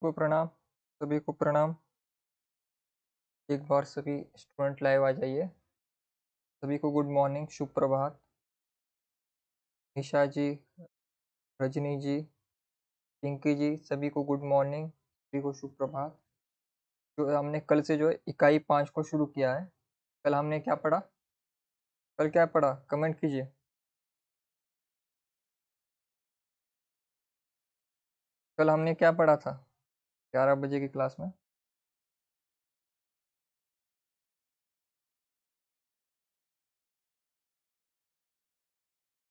को प्रणाम। सभी को प्रणाम। एक बार सभी स्टूडेंट लाइव आ जाइए। सभी को गुड मॉर्निंग, शुभ प्रभात। निशा जी, रजनी जी, पिंकी जी, सभी को गुड मॉर्निंग, सभी को शुभ प्रभात। जो हमने कल से जो है इकाई 5 को शुरू किया है। कल हमने क्या पढ़ा? कल क्या पढ़ा? कमेंट कीजिए। कल हमने क्या पढ़ा था 11 बजे की क्लास में?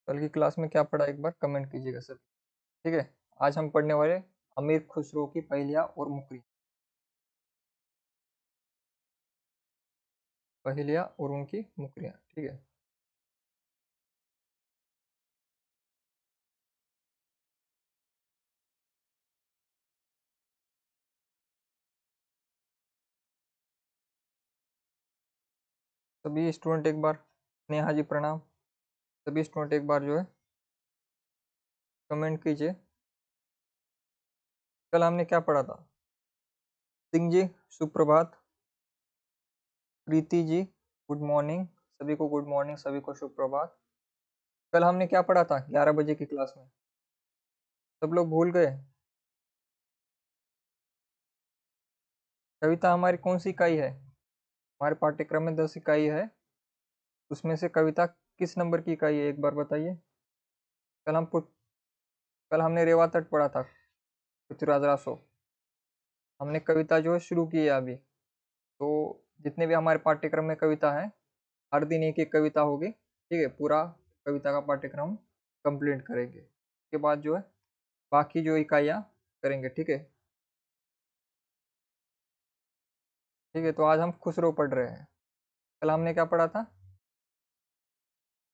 कल की क्लास में क्या पढ़ा एक बार कमेंट कीजिएगा सर। ठीक है। आज हम पढ़ने वाले अमीर खुसरो की पहेलियाँ और मुकरी, पहेलियाँ और उनकी मुकरियाँ। ठीक है। सभी स्टूडेंट एक बार, नेहा जी प्रणाम। सभी स्टूडेंट एक बार जो है कमेंट कीजिए। कल हमने क्या पढ़ा था? सिंह जी सुप्रभात। प्रीति जी गुड मॉर्निंग, सभी को गुड मॉर्निंग, सभी को शुभ प्रभात। कल हमने क्या पढ़ा था 11 बजे की क्लास में? सब लोग भूल गए? कविता हमारी कौन सी इकाई है? हमारे पाठ्यक्रम में 10 इकाई है। उसमें से कविता किस नंबर की इकाई है एक बार बताइए। कल हम कल हमने रेवा तट पढ़ा था, पृथ्वीराज रासो। हमने कविता जो है शुरू की है अभी। तो जितने भी हमारे पाठ्यक्रम में कविता है, हर दिन एक एक कविता होगी। ठीक है। पूरा कविता का पाठ्यक्रम कंप्लीट करेंगे। उसके बाद जो है बाकी जो इकाइयाँ करेंगे। ठीक है। ठीक है। तो आज हम खुसरो पढ़ रहे हैं। कल हमने क्या पढ़ा था?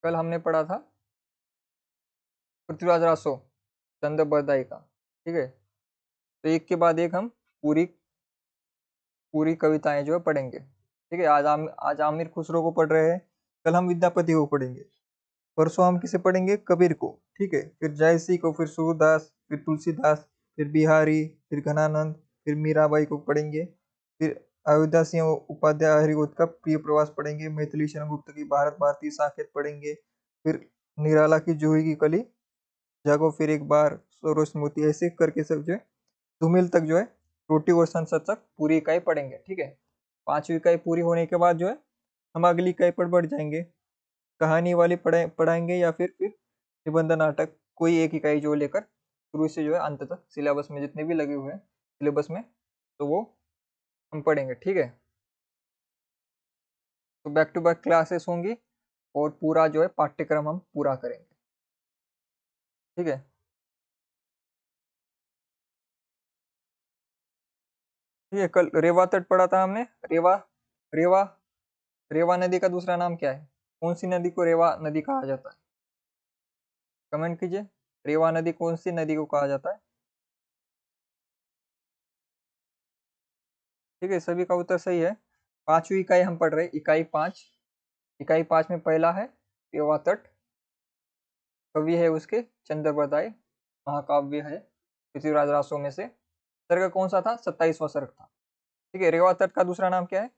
कल हमने पढ़ा था पृथ्वीराज रासो, चंद बरदाई का। ठीक है। तो एक के बाद एक हम पूरी पूरी कविताएं जो है पढ़ेंगे। ठीक है। आज आमिर खुसरो को पढ़ रहे हैं। कल हम विद्यापति को पढ़ेंगे। परसों हम किसे पढ़ेंगे? कबीर को। ठीक है। फिर जयसी को, फिर सूरदास, फिर तुलसीदास, फिर बिहारी, फिर घनानंद, फिर मीराबाई को पढ़ेंगे। फिर अयोध्या सिंह उपाध्याय हरिगोत का प्रिय प्रवास पढ़ेंगे। मैथिली शरण गुप्त की भारत भारती साकेत पढ़ेंगे। फिर निराला की जूही की कली, जागो फिर एक बार, सरोज स्मृति, ऐसे करके सब जो है धूमिल तक जो है, रोटी और संसद तक पूरी इकाई पढ़ेंगे। ठीक है। 5वीं इकाई पूरी होने के बाद जो है हम अगली इकाई पर बढ़ जाएंगे। कहानी वाली पढ़ाएंगे या फिर निबंध नाटक, कोई एक इकाई जो लेकर शुरू से जो है अंत तक सिलेबस में जितने भी लगे हुए हैं सिलेबस में, तो वो हम पढ़ेंगे। ठीक है। तो बैक टू बैक क्लासेस होंगी और पूरा जो है पाठ्यक्रम हम पूरा करेंगे। ठीक है। ठीक है। कल रेवा तट पढ़ा था हमने। रेवा रेवा रेवा नदी का दूसरा नाम क्या है? कौन सी नदी को रेवा नदी कहा जाता है? कमेंट कीजिए। रेवा नदी कौन सी नदी को कहा जाता है? ठीक है। सभी का उत्तर सही है। 5वीं इकाई हम पढ़ रहे हैं, इकाई 5। इकाई 5 में पहला है रेवा तट। कवि है उसके चंद्र बरदाई। महाकाव्य है पृथ्वीराज रासो में से। सर्ग कौन सा था? 27वां सर्ग था। ठीक है। रेवा तट का दूसरा नाम क्या है?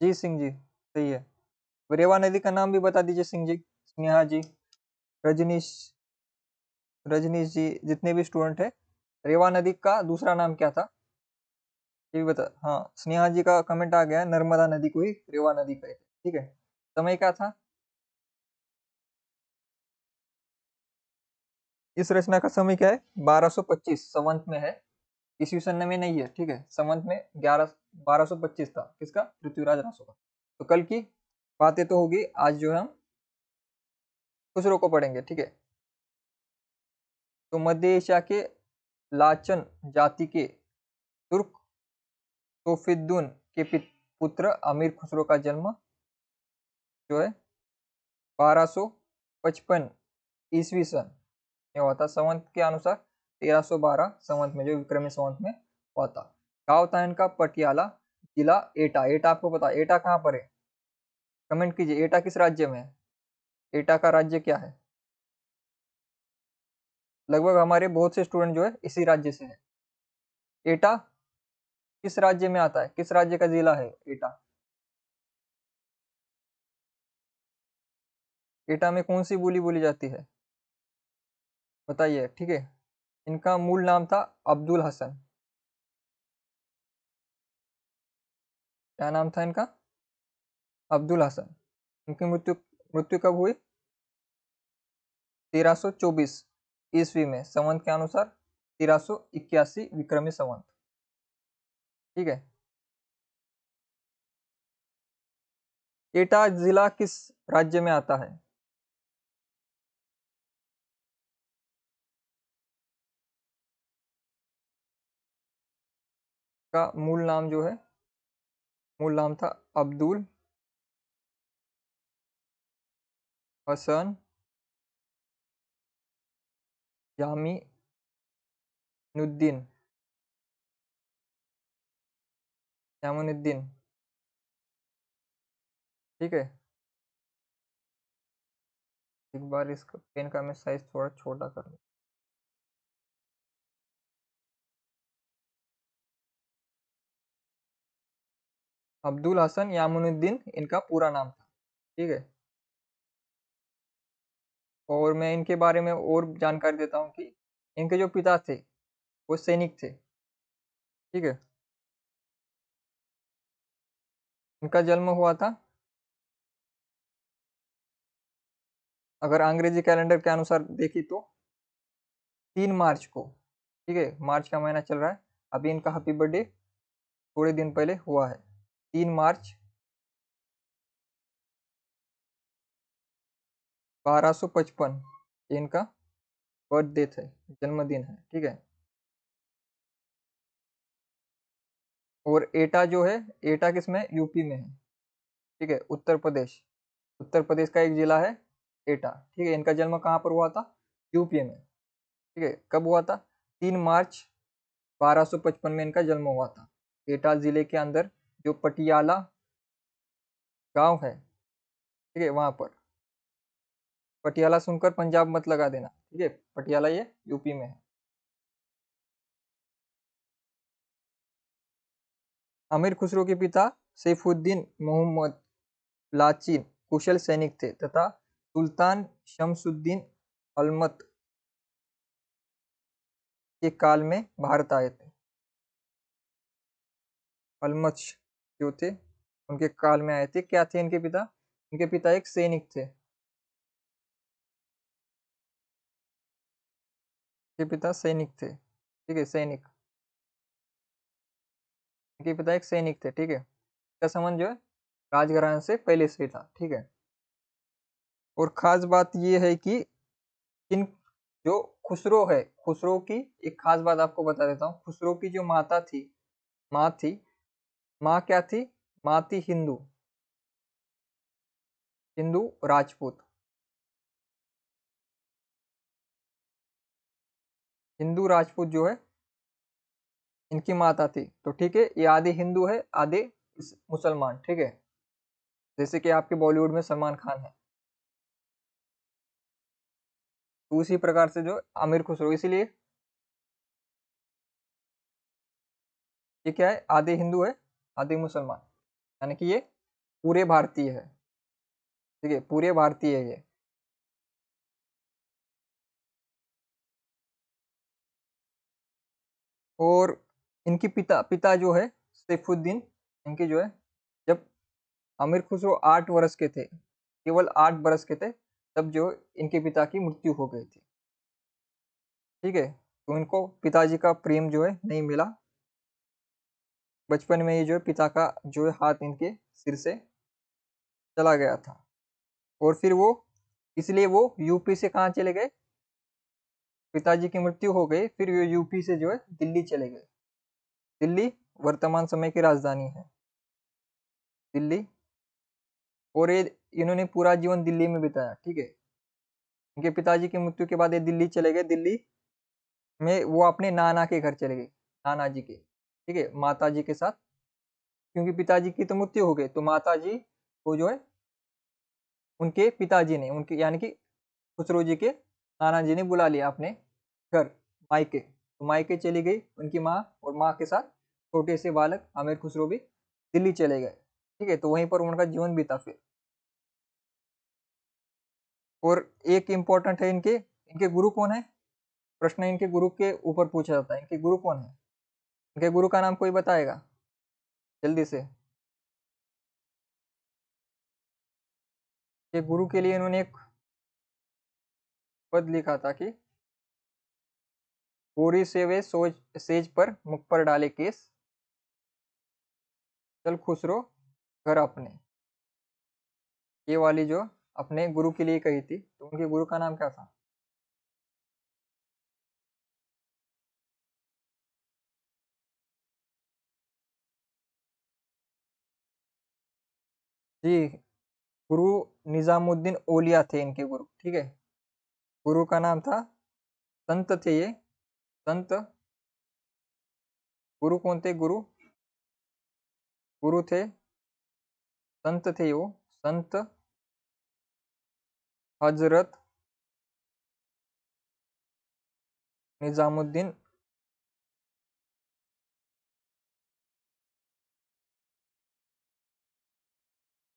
जी सिंह जी, सही है। रेवा नदी का नाम भी बता दीजिए सिंह जी। स्नेहा जी, रजनीश, रजनीश जी, जितने भी स्टूडेंट है, रेवा नदी का दूसरा नाम क्या था ये भी बता। हाँ, स्नेहा जी का कमेंट आ गया है, नर्मदा नदी को ही रेवा नदी कहते हैं। ठीक है। समय क्या था? इस रचना का समय क्या है? 1225 संवत में है, ईस्वी सन में नहीं है। ठीक है। संवत में 1225 था। किसका? पृथ्वीराज रासो का। तो कल की बातें तो होगी, आज जो है हम खुसरो को पढ़ेंगे। ठीक है। तो मध्य एशिया के लाचन जाति के तुर्क तोफिद्दुन के पुत्र अमीर खुसरो का जन्म जो है 1255 ईस्वी सन में हुआ था। संवत के अनुसार 1312 संवत में, जो विक्रमी संवत में हुआ था। गाँव था इनका पटियाला, जिला एटा। एटा आपको पता है एटा कहाँ पर है? कमेंट कीजिए, एटा किस राज्य में है? एटा का राज्य क्या है? लगभग हमारे बहुत से स्टूडेंट जो है इसी राज्य से है। एटा किस राज्य में आता है, किस राज्य का जिला है एटा? एटा में कौन सी बोली बोली जाती है, बताइए। ठीक है, इनका मूल नाम था अब्दुल हसन। क्या नाम था इनका? अब्दुल हसन। इनकी मृत्यु मृत्यु कब हुई? 1324 ईस्वी में, संवत के अनुसार 1381 विक्रमी संवत। ठीक है। एटा जिला किस राज्य में आता है? का मूल नाम जो है, मूल नाम था अब्दुल हसन यामीनुद्दीन। यामीनुद्दीन। ठीक है। एक बार इस पेन का मैं साइज थोड़ा छोटा कर लूं। अब्दुल हसन यामुनुद्दीन इनका पूरा नाम था। ठीक है। और मैं इनके बारे में और जानकारी देता हूँ कि इनके जो पिता थे वो सैनिक थे। ठीक है। इनका जन्म हुआ था, अगर अंग्रेजी कैलेंडर के अनुसार देखी तो 3 मार्च को। ठीक है, मार्च का महीना चल रहा है, अभी इनका हैप्पी बर्थडे थोड़े दिन पहले हुआ है। 3 मार्च 1255 इनका बर्थ डेथ है, जन्मदिन है। ठीक है। और एटा जो है, एटा किसमें, यूपी में है। ठीक है, उत्तर प्रदेश, उत्तर प्रदेश का एक जिला है एटा। ठीक है। इनका जन्म कहाँ पर हुआ था? यूपी में। ठीक है, कब हुआ था? 3 मार्च 1255 में इनका जन्म हुआ था। एटा जिले के अंदर जो पटियाला गांव है, ठीक है, वहां पर। पटियाला सुनकर पंजाब मत लगा देना। ठीक है, पटियाला ये यूपी में है। अमीर खुसरो के पिता सैफुद्दीन मोहम्मद लाचिन कुशल सैनिक थे तथा सुल्तान शमसुद्दीन अलमत के काल में भारत आए थे। अलमच जो थे उनके काल में आए थे। क्या थे इनके पिता? इनके पिता एक सैनिक थे। इनके पिता सैनिक थे। ठीक है, सैनिक। इनके पिता एक सैनिक थे। ठीक है, इसका संबंध जो है राजघराने से पहले से ही था। ठीक है। और खास बात यह है कि इन जो खुसरो है, खुसरो की एक खास बात आपको बता देता हूँ। खुसरो की जो माता थी, माँ थी, माँ क्या थी? माँ थी हिंदू, हिंदू राजपूत। हिंदू राजपूत जो है इनकी माता थी। तो ठीक है, ये आधे हिंदू है, आधे मुसलमान। ठीक है, जैसे कि आपके बॉलीवुड में सलमान खान है, तो उसी प्रकार से जो आमिर खुसरो, इसीलिए ये क्या है, आधे हिंदू है आधे मुसलमान, यानी कि ये पूरे भारतीय है। ठीक है, पूरे भारतीय है ये। और इनकी पिता पिता जो है सैफुद्दीन, इनके जो है, जब आमिर खुसरो 8 वर्ष के थे, केवल 8 वर्ष के थे, तब जो इनके पिता की मृत्यु हो गई थी। ठीक है, तो इनको पिताजी का प्रेम जो है नहीं मिला। बचपन में ही जो है पिता का जो है हाथ इनके सिर से चला गया था। और फिर वो, इसलिए वो यूपी से कहाँ चले गए? पिताजी की मृत्यु हो गई, फिर वो यूपी से जो है दिल्ली चले गए। दिल्ली वर्तमान समय की राजधानी है, दिल्ली। और ये इन्होंने पूरा जीवन दिल्ली में बिताया। ठीक है, इनके पिताजी की मृत्यु के बाद ये दिल्ली चले गए। दिल्ली में वो अपने नाना के घर चले गए, नाना जी के। ठीक है, माता जी के साथ, क्योंकि पिताजी की तो मृत्यु हो गई, तो माता जी को जो है उनके पिताजी ने, उनके यानी कि खुसरो जी के नाना जी ने बुला लिया अपने घर, मायके। तो मायके चली गई उनकी माँ, और माँ के साथ छोटे से बालक आमिर खुसरो भी दिल्ली चले गए। ठीक है, तो वहीं पर उनका जीवन बीता फिर। और एक इम्पोर्टेंट है, इनके इनके गुरु कौन है? प्रश्न इनके गुरु के ऊपर पूछा जाता है, इनके गुरु कौन है? इनके गुरु का नाम कोई बताएगा जल्दी से? ये गुरु के लिए इन्होंने एक पद लिखा था कि पूरी से वे सोच सेज पर मुख पर डाले केस, चल खुसरो घर अपने। ये वाली जो अपने गुरु के लिए कही थी, तो उनके गुरु का नाम क्या था? जी, गुरु निजामुद्दीन औलिया थे इनके गुरु। ठीक है, गुरु का नाम था, संत थे ये, संत। गुरु कौन थे? गुरु गुरु थे, संत थे वो, संत हजरत निजामुद्दीन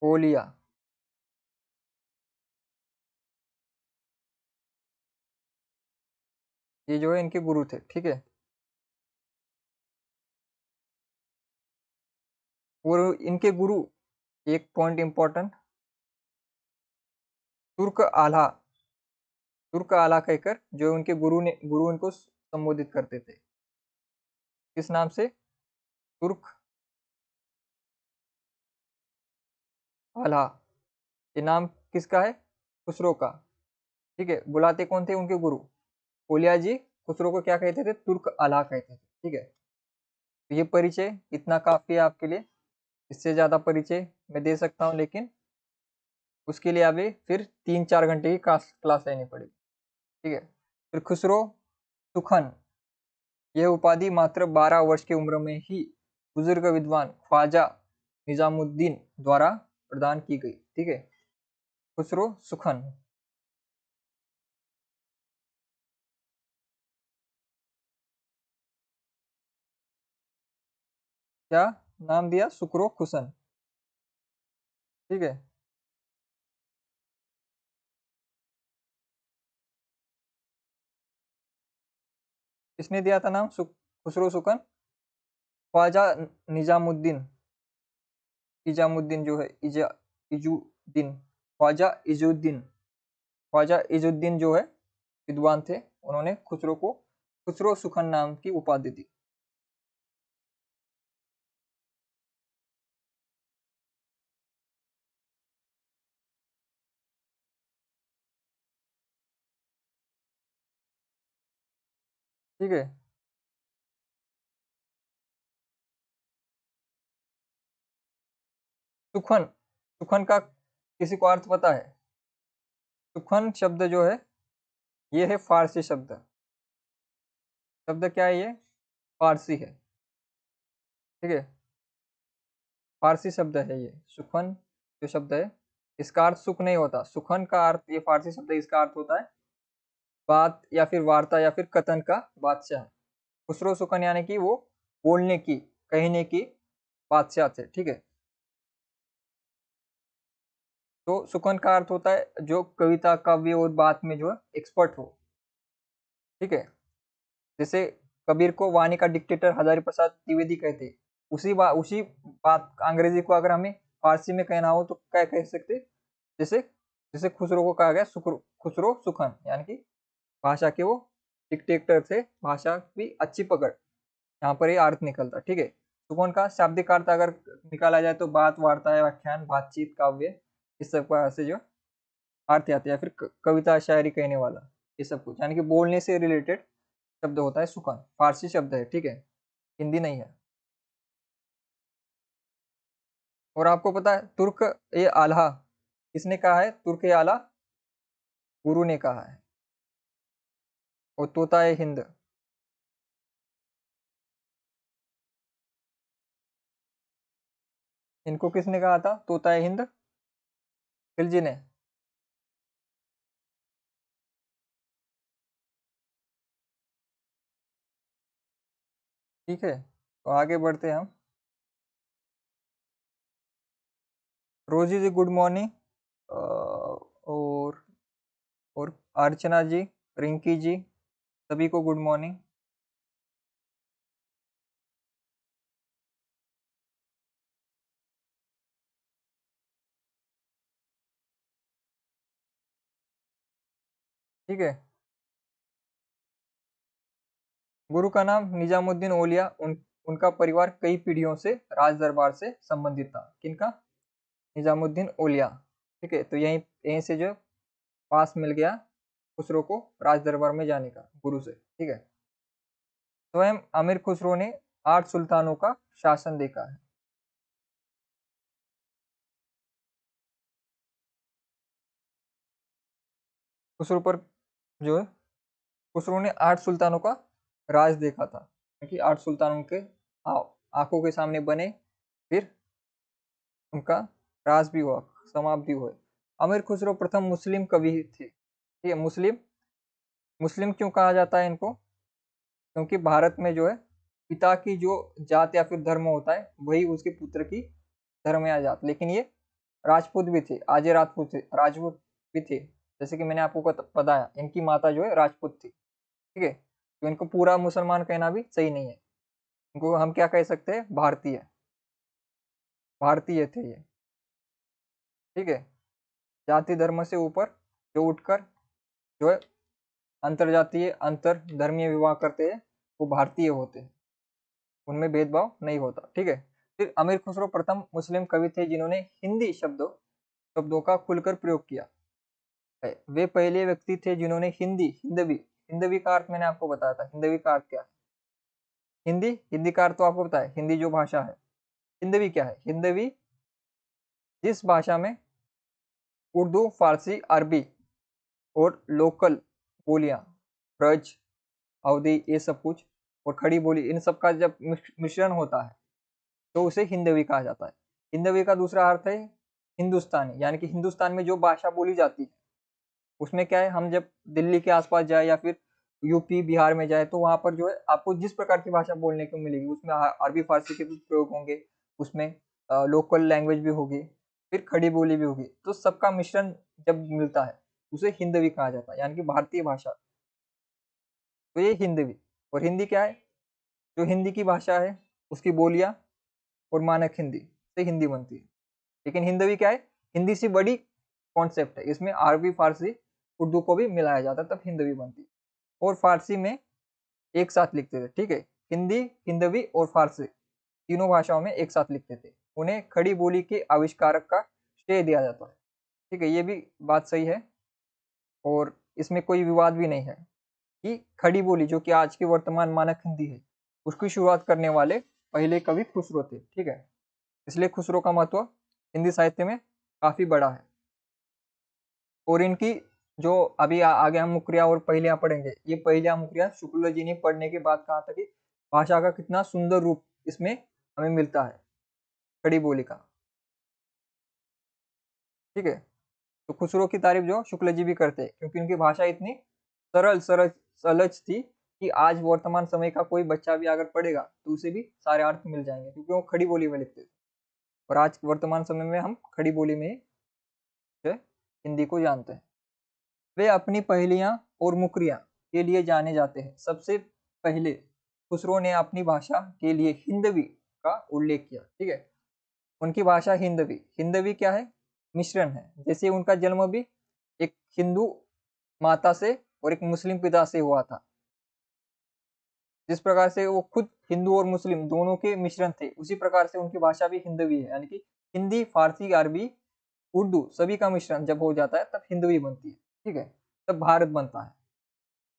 औलिया। ये जो है इनके गुरु थे। ठीक है, और इनके गुरु, एक पॉइंट इंपॉर्टेंट, तुर्क आला, तुर्क आला कहकर जो उनके गुरु उनको संबोधित करते थे। किस नाम से? तुर्क आला। ये नाम किसका है? खुसरो का। ठीक है, बुलाते कौन थे? उनके गुरु। ओलिया जी खुसरो को क्या कहते थे? तुर्क आला कहते थे। ठीक है, तो ये परिचय इतना काफी है आपके लिए। इससे ज्यादा परिचय मैं दे सकता हूँ, लेकिन उसके लिए अभी फिर 3-4 घंटे की क्लास लेनी पड़ेगी। ठीक है, फिर खुसरो सुखन, यह उपाधि मात्र 12 वर्ष की उम्र में ही बुजुर्ग विद्वान ख्वाजा निजामुद्दीन द्वारा प्रदान की गई। ठीक है, खुसरो सुखन। क्या नाम दिया? सुकरो खुसन। ठीक है, किसने दिया था नाम खुसरो सुकन? ख्वाजा निजामुद्दीन, इजामुद्दीन जो है, इजुद्दीन, ख्वाजा इजुद्दीन, ख्वाजा इजुद्दीन जो है विद्वान थे, उन्होंने खुसरो को खुसरो सुखन नाम की उपाधि दी। ठीक है, सुखन, सुखन का किसी को अर्थ पता है? सुखन शब्द जो है, ये है फारसी शब्द। शब्द क्या है ये? फारसी है। ठीक है, फारसी शब्द है ये सुखन जो शब्द है। इसका अर्थ सुख नहीं होता। सुखन का अर्थ, ये फारसी शब्द है, इसका अर्थ होता है बात या फिर वार्ता या फिर कथन का बादशाह। खुसरो सुखन यानी कि वो बोलने की, कहने की बादशाह थे। ठीक है, तो सुखन का अर्थ होता है जो कविता, काव्य और बात में जो है एक्सपर्ट हो। ठीक है, जैसे कबीर को वाणी का डिक्टेटर हजारी प्रसाद द्विवेदी कहते। उसी बात अंग्रेजी को अगर हमें फारसी में कहना हो तो क्या कह सकते? जैसे जैसे खुसरो को कहा गया खुसरो सुखन, यानी कि भाषा के वो डिक्टेटर थे, भाषा की अच्छी पकड़, यहाँ पर ये अर्थ निकलता। ठीक है, सुकून का शाब्दिक अर्थ अगर निकाला जाए तो बात, वार्ता, व्याख्यान, बातचीत, काव्य, इस सब का से जो अर्थ आते हैं, या फिर कविता, शायरी कहने वाला, ये सब कुछ, यानी कि बोलने से रिलेटेड शब्द होता है सुकन। फारसी शब्द है। ठीक है, हिंदी नहीं है। और आपको पता है तुर्क ए आला किसने कहा है? तुर्क ए आला गुरु ने कहा है। और तोता ए हिंद, इनको किसने कहा था? तोता ए हिंद खिलजी ने। ठीक है, तो आगे बढ़ते हैं हम। रोजी जी गुड मॉर्निंग। और अर्चना जी, रिंकी जी, सभी को गुड मॉर्निंग। ठीक है, गुरु का नाम निजामुद्दीन औलिया, उनका परिवार कई पीढ़ियों से राज दरबार से संबंधित था। किनका? निजामुद्दीन औलिया। ठीक है, तो यहीं यहीं से जो पास मिल गया खुसरो को राज दरबार में जाने का गुरु से। ठीक है, स्वयं अमीर खुसरो ने 8 सुल्तानों का शासन देखा है। खुसरो पर जो है, खुसरो ने 8 सुल्तानों का राज देखा था, क्योंकि 8 सुल्तानों के आंखों के सामने बने, फिर उनका राज भी हुआ, समाप्ति हुई। अमीर खुसरो प्रथम मुस्लिम कवि थे। ठीक है, मुस्लिम मुस्लिम क्यों कहा जाता है इनको? क्योंकि भारत में जो है पिता की जो जात या फिर धर्म होता है वही उसके पुत्र की धर्म या जात। लेकिन ये राजपूत भी थे, आजे राजपूत भी थे। जैसे कि मैंने आपको बताया, इनकी माता जो है राजपूत थी। ठीक है, तो इनको पूरा मुसलमान कहना भी सही नहीं है, इनको हम क्या कह सकते हैं? भारतीय, भारतीय थे ये। ठीक है, जाति धर्म से ऊपर जो उठकर जो है अंतरजातीय अंतर धर्मीय विवाह करते हैं वो भारतीय होते हैं, उनमें भेदभाव नहीं होता। ठीक है, फिर अमीर खुसरो प्रथम मुस्लिम कवि थे जिन्होंने हिंदी शब्दों का खुलकर प्रयोग किया है। वे पहले व्यक्ति थे जिन्होंने हिंदवी हिंदवी का अर्थ मैंने आपको बताया था। हिंदवी का अर्थ क्या है? हिंदी हिंदी का अर्थ तो आपको पता है, हिंदी जो भाषा है। हिंदवी क्या है? हिंदवी जिस भाषा में उर्दू, फारसी, अरबी और लोकल बोलियां, ब्रज, अवधी, ये सब कुछ, और खड़ी बोली, इन सब का जब मिश्रण होता है तो उसे हिंदवी कहा जाता है। हिंदवी का दूसरा अर्थ है हिंदुस्तानी, यानी कि हिंदुस्तान में जो भाषा बोली जाती है उसमें क्या है, हम जब दिल्ली के आसपास जाए या फिर यूपी बिहार में जाए तो वहां पर जो है आपको जिस प्रकार की भाषा बोलने को मिलेगी उसमें अरबी फारसी के भी प्रयोग होंगे, उसमें लोकल लैंग्वेज भी होगी, फिर खड़ी बोली भी होगी, तो सबका मिश्रण जब मिलता है उसे हिंदवी कहा जाता है, यानी कि भारतीय भाषा। तो ये हिंदवी। और हिंदी क्या है? जो हिंदी की भाषा है उसकी बोलियां और मानक हिंदी से हिंदी बनती है। लेकिन हिंदवी क्या है? हिंदी से बड़ी कॉन्सेप्ट है, इसमें अरबी, फारसी, उर्दू को भी मिलाया जाता है, तब हिंदवी बनती है। और फारसी में एक साथ लिखते थे। ठीक है, हिंदी, हिंदवी और फारसी तीनों भाषाओं में एक साथ लिखते थे। उन्हें खड़ी बोली के आविष्कारक का श्रेय दिया जाता है। ठीक है, ये भी बात सही है और इसमें कोई विवाद भी नहीं है कि खड़ी बोली जो कि आज की वर्तमान मानक हिंदी है उसकी शुरुआत करने वाले पहले कवि खुसरो थे। ठीक है, इसलिए खुसरो का महत्व हिंदी साहित्य में काफी बड़ा है। और इनकी जो अभी आगे हम मुकरिया और पहलियां पढ़ेंगे, ये पहलियां मुकरिया शुक्ल जी ने पढ़ने के बाद कहा था कि भाषा का कितना सुंदर रूप इसमें हमें मिलता है, खड़ी बोली का। ठीक है, तो खुसरो की तारीफ जो शुक्ल जी भी करते हैं क्योंकि उनकी भाषा इतनी सरल सरल सहज थी कि आज वर्तमान समय का कोई बच्चा भी अगर पढ़ेगा तो उसे भी सारे अर्थ मिल जाएंगे, क्योंकि वो खड़ी बोली में लिखते थे। और आज वर्तमान समय में हम खड़ी बोली में ही हिंदी को जानते हैं। वे अपनी पहेलियां और मुकरियां के लिए जाने जाते हैं। सबसे पहले खुसरो ने अपनी भाषा के लिए हिंदवी का उल्लेख किया। ठीक है, उनकी भाषा हिंदवी। हिंदवी क्या है? मिश्रण है। जैसे उनका जन्म भी एक हिंदू माता से और एक मुस्लिम पिता से हुआ था, जिस प्रकार से वो खुद हिंदू और मुस्लिम दोनों के मिश्रण थे, उसी प्रकार से उनकी भाषा भी हिंदवी है, यानी कि हिंदी, फारसी, अरबी, उर्दू सभी का मिश्रण जब हो जाता है तब हिंदवी बनती है। ठीक है, तब भारत बनता है।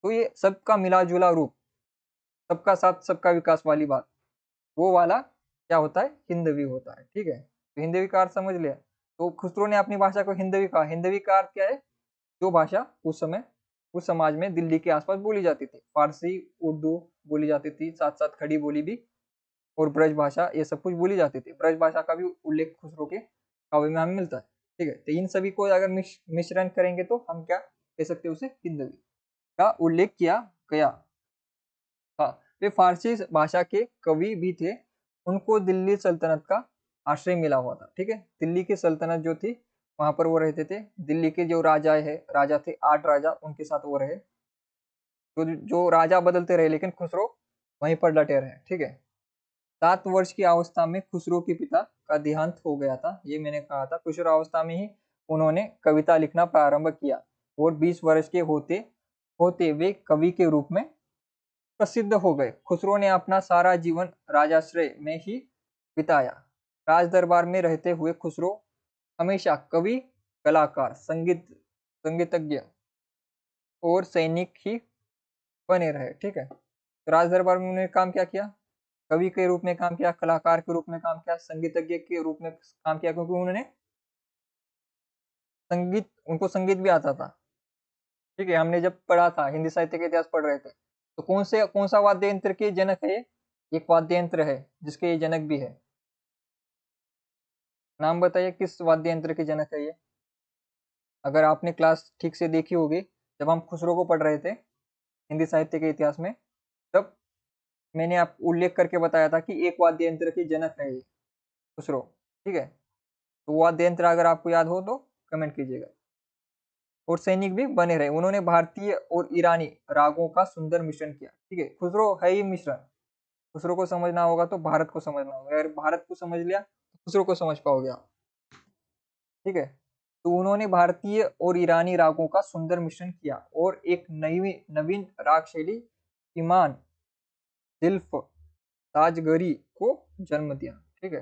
तो ये सबका मिला जुला रूप, सबका साथ सबका विकास वाली बात, वो वाला क्या होता है? हिंदवी होता है। ठीक है, तो हिंदवी का अर्थ समझ लिया। तो खुसरो ने अपनी भाषा को हिंदवी कहा। हिंदवी का अर्थ क्या है? जो भाषा उस समय उस समाज में दिल्ली के आसपास बोली जाती थी, फारसी, उर्दू बोली जाती थी, साथ साथ खड़ी बोली भी, और ब्रज भाषा, ये सब कुछ बोली जाती थी। ब्रज भाषा का भी उल्लेख खुसरो के काव्य में हमें मिलता है। ठीक है, तो इन सभी को अगर मिश्रण करेंगे तो हम क्या कह सकते हैं? उसे हिंदवी का उल्लेख किया गया था। वे फारसी भाषा के कवि भी थे। उनको दिल्ली सल्तनत का आश्रय मिला हुआ था। ठीक है, दिल्ली की सल्तनत जो थी वहां पर वो रहते थे। दिल्ली के जो राजा थे 8 राजा, उनके साथ वो रहे। जो राजा बदलते रहे लेकिन खुसरो वहीं पर डटे रहे। ठीक है, 7 वर्ष की अवस्था में खुसरो के पिता का देहांत हो गया था। ये मैंने कहा था, खुसरो अवस्था में ही उन्होंने कविता लिखना प्रारंभ किया और 20 वर्ष के होते होते वे कवि के रूप में प्रसिद्ध हो गए। खुसरो ने अपना सारा जीवन राजाश्रय में ही बिताया। राज दरबार में रहते हुए खुसरो हमेशा कवि, कलाकार, संगीतज्ञ और सैनिक ही बने रहे। ठीक है, तो राज दरबार में उन्होंने काम क्या किया? कवि के रूप में काम किया, कलाकार के रूप में काम किया, संगीतज्ञ के रूप में काम किया, क्योंकि उन्होंने उनको संगीत भी आता था। ठीक है, हमने जब पढ़ा था, हिंदी साहित्य का इतिहास पढ़ रहे थे, तो कौन सा वाद्य यंत्र के जनक है ये? एक वाद्य यंत्र है जिसके ये जनक भी है। नाम बताइए, किस वाद्य यंत्र के जनक है ये? अगर आपने क्लास ठीक से देखी होगी, जब हम खुसरो को पढ़ रहे थे हिंदी साहित्य के इतिहास में, तब मैंने आप उल्लेख करके बताया था कि एक वाद्य यंत्र के जनक है ये खुसरो। ठीक है, तो वाद्य यंत्र अगर आपको याद हो तो कमेंट कीजिएगा। और सैनिक भी बने रहे। उन्होंने भारतीय और ईरानी रागों का सुंदर मिश्रण किया। ठीक है, खुसरो है ही मिश्रण। खुसरो को समझना होगा तो भारत को समझना होगा। अगर भारत को समझ लिया तो खुसरो को समझ पाओगे आप। ठीक है, तो उन्होंने भारतीय और ईरानी रागों का सुंदर मिश्रण किया और एक नवीन राग शैली ईमान, दिल्फ, ताजगरी को जन्म दिया। ठीक है,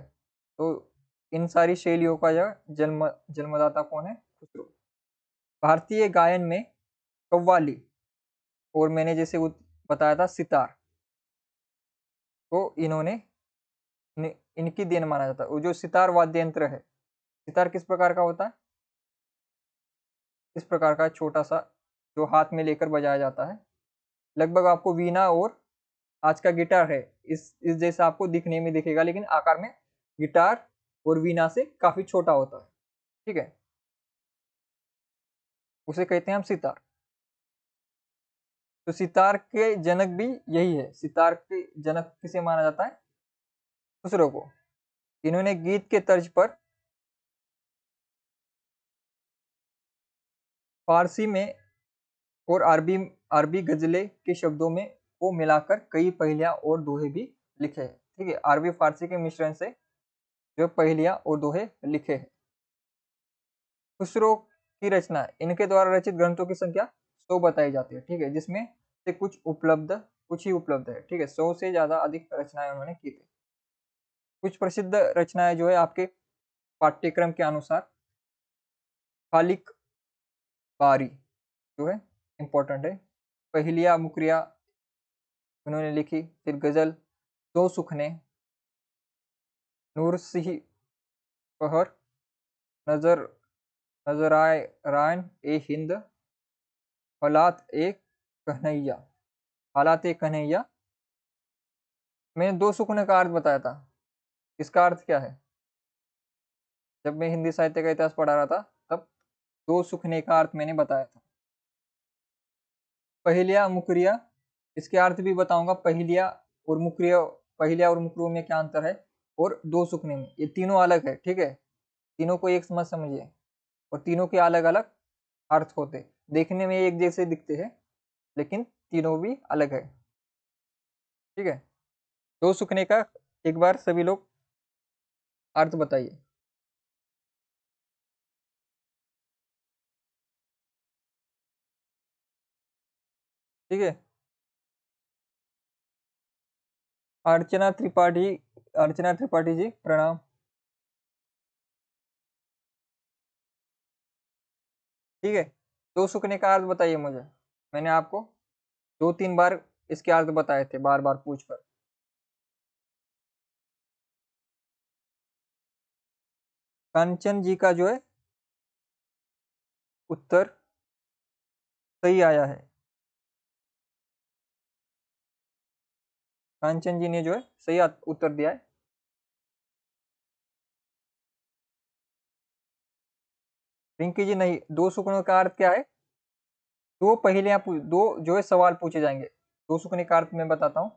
तो इन सारी शैलियों का यह जन्मदाता कौन है? खुसरो। भारतीय गायन में कव्वाली और मैंने जैसे बताया था सितार को इनकी देन माना जाता है। वो जो सितार वाद्य यंत्र है, सितार किस प्रकार का होता है? इस प्रकार का छोटा सा, जो हाथ में लेकर बजाया जाता है। लगभग आपको वीणा और आज का गिटार है इस जैसा आपको दिखने में दिखेगा, लेकिन आकार में गिटार और वीणा से काफी छोटा होता है। ठीक है, उसे कहते हैं हम सितार। तो सितार के जनक भी यही है। सितार के जनक किसे माना जाता है? खुसरो को। इन्होंने गीत के तर्ज पर फारसी में और अरबी गजले के शब्दों में को मिलाकर कई पहेलियां और दोहे भी लिखे हैं। ठीक है, अरबी फारसी के मिश्रण से जो पहेलियां और दोहे लिखे हैं। खुसरो की रचना, इनके द्वारा रचित ग्रंथों की संख्या 100 बताई जाती है। ठीक है, जिसमें से कुछ ही उपलब्ध है। ठीक है, 100 से ज्यादा अधिक रचनाएं उन्होंने की थी। कुछ प्रसिद्ध रचनाएं जो है आपके पाठ्यक्रम के अनुसार, खालिक बारी जो है इंपॉर्टेंट है, पहेलिया मुकरिया उन्होंने लिखी, फिर गजल, दो सुखने, नूर सिंह पहर, नजर नजराए रायन ए हिंद, हालात ए कन्हैया। हालात ए कन्हैया, मैंने दो सुखने का अर्थ बताया था। इसका अर्थ क्या है? जब मैं हिंदी साहित्य का इतिहास पढ़ा रहा था, तब दो सुखने का अर्थ मैंने बताया था। पहेलिया मुकरिया, इसके अर्थ भी बताऊंगा। पहेलिया और मुकरियों में क्या अंतर है, और दो सुखने में, ये तीनों अलग है। ठीक है, तीनों को एक मत समझिए, और तीनों के अलग अलग अर्थ होते। देखने में एक जैसे दिखते हैं, लेकिन तीनों भी अलग है। ठीक है, दो सुखने का एक बार सभी लोग अर्थ बताइए। ठीक है, अर्चना त्रिपाठी अर्चना त्रिपाठी जी प्रणाम। ठीक है, दो सुखने का अर्थ बताइए मुझे। मैंने आपको 2-3 बार इसके अर्थ बताए थे, बार बार पूछ कर। कंचन जी का जो है उत्तर सही आया है। कांचन जी ने जो है सही उत्तर दिया है। रिंकी जी नहीं, दो सुकनों का अर्थ क्या है? दो जो है सवाल पूछे जाएंगे। दो सुकने का अर्थ मैं बताता हूँ।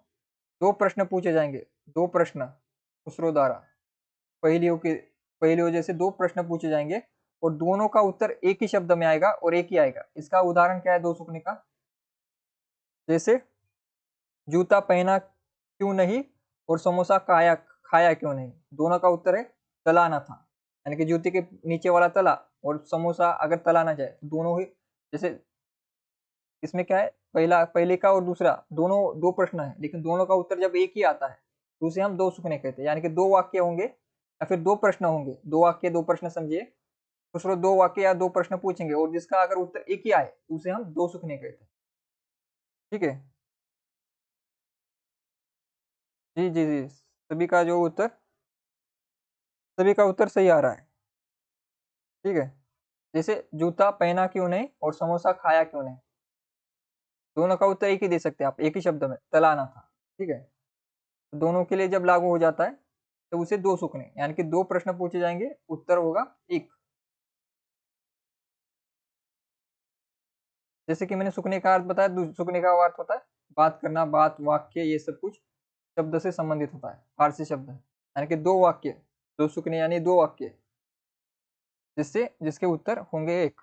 दो प्रश्न पूछे जाएंगे, दो प्रश्न खुसरो द्वारा, पहेलियों जैसे दो प्रश्न पूछे जाएंगे और दोनों का उत्तर एक ही शब्द में आएगा और एक ही आएगा। इसका उदाहरण क्या है दो सुकने का? जैसे जूता पहना क्यों नहीं और समोसा खाया खाया क्यों नहीं? दोनों का उत्तर है तलाना था, यानी कि जूते के नीचे वाला तला और समोसा अगर तला ना जाए तो दोनों ही, जैसे इसमें क्या है, पहले का और दूसरा दोनों दो प्रश्न है लेकिन दोनों का उत्तर जब एक ही आता है तो उसे हम दो सुकने कहते हैं। यानी कि दो वाक्य होंगे या फिर दो प्रश्न होंगे, दो वाक्य दो प्रश्न समझिए, दूसरों दो वाक्य या दो प्रश्न पूछेंगे और जिसका अगर उत्तर एक ही आए तो उसे हम दो सुकने कहते हैं। ठीक है, जी जी जी, सभी का उत्तर सही आ रहा है। ठीक है, जैसे जूता पहना क्यों नहीं और समोसा खाया क्यों नहीं, दोनों का उत्तर एक ही दे सकते हैं आप, एक ही शब्द में, तलाना था। ठीक है, तो दोनों के लिए जब लागू हो जाता है तो उसे दो सुकने, यानी कि दो प्रश्न पूछे जाएंगे, उत्तर होगा एक। जैसे कि मैंने सुकने का अर्थ बताया, सुकने का अर्थ होता है बात करना, बात, वाक्य, ये सब कुछ शब्द से संबंधित होता है, फारसी शब्द है, यानी कि दो वाक्य, दो सुकने यानी दो वाक्य जिसके उत्तर होंगे एक।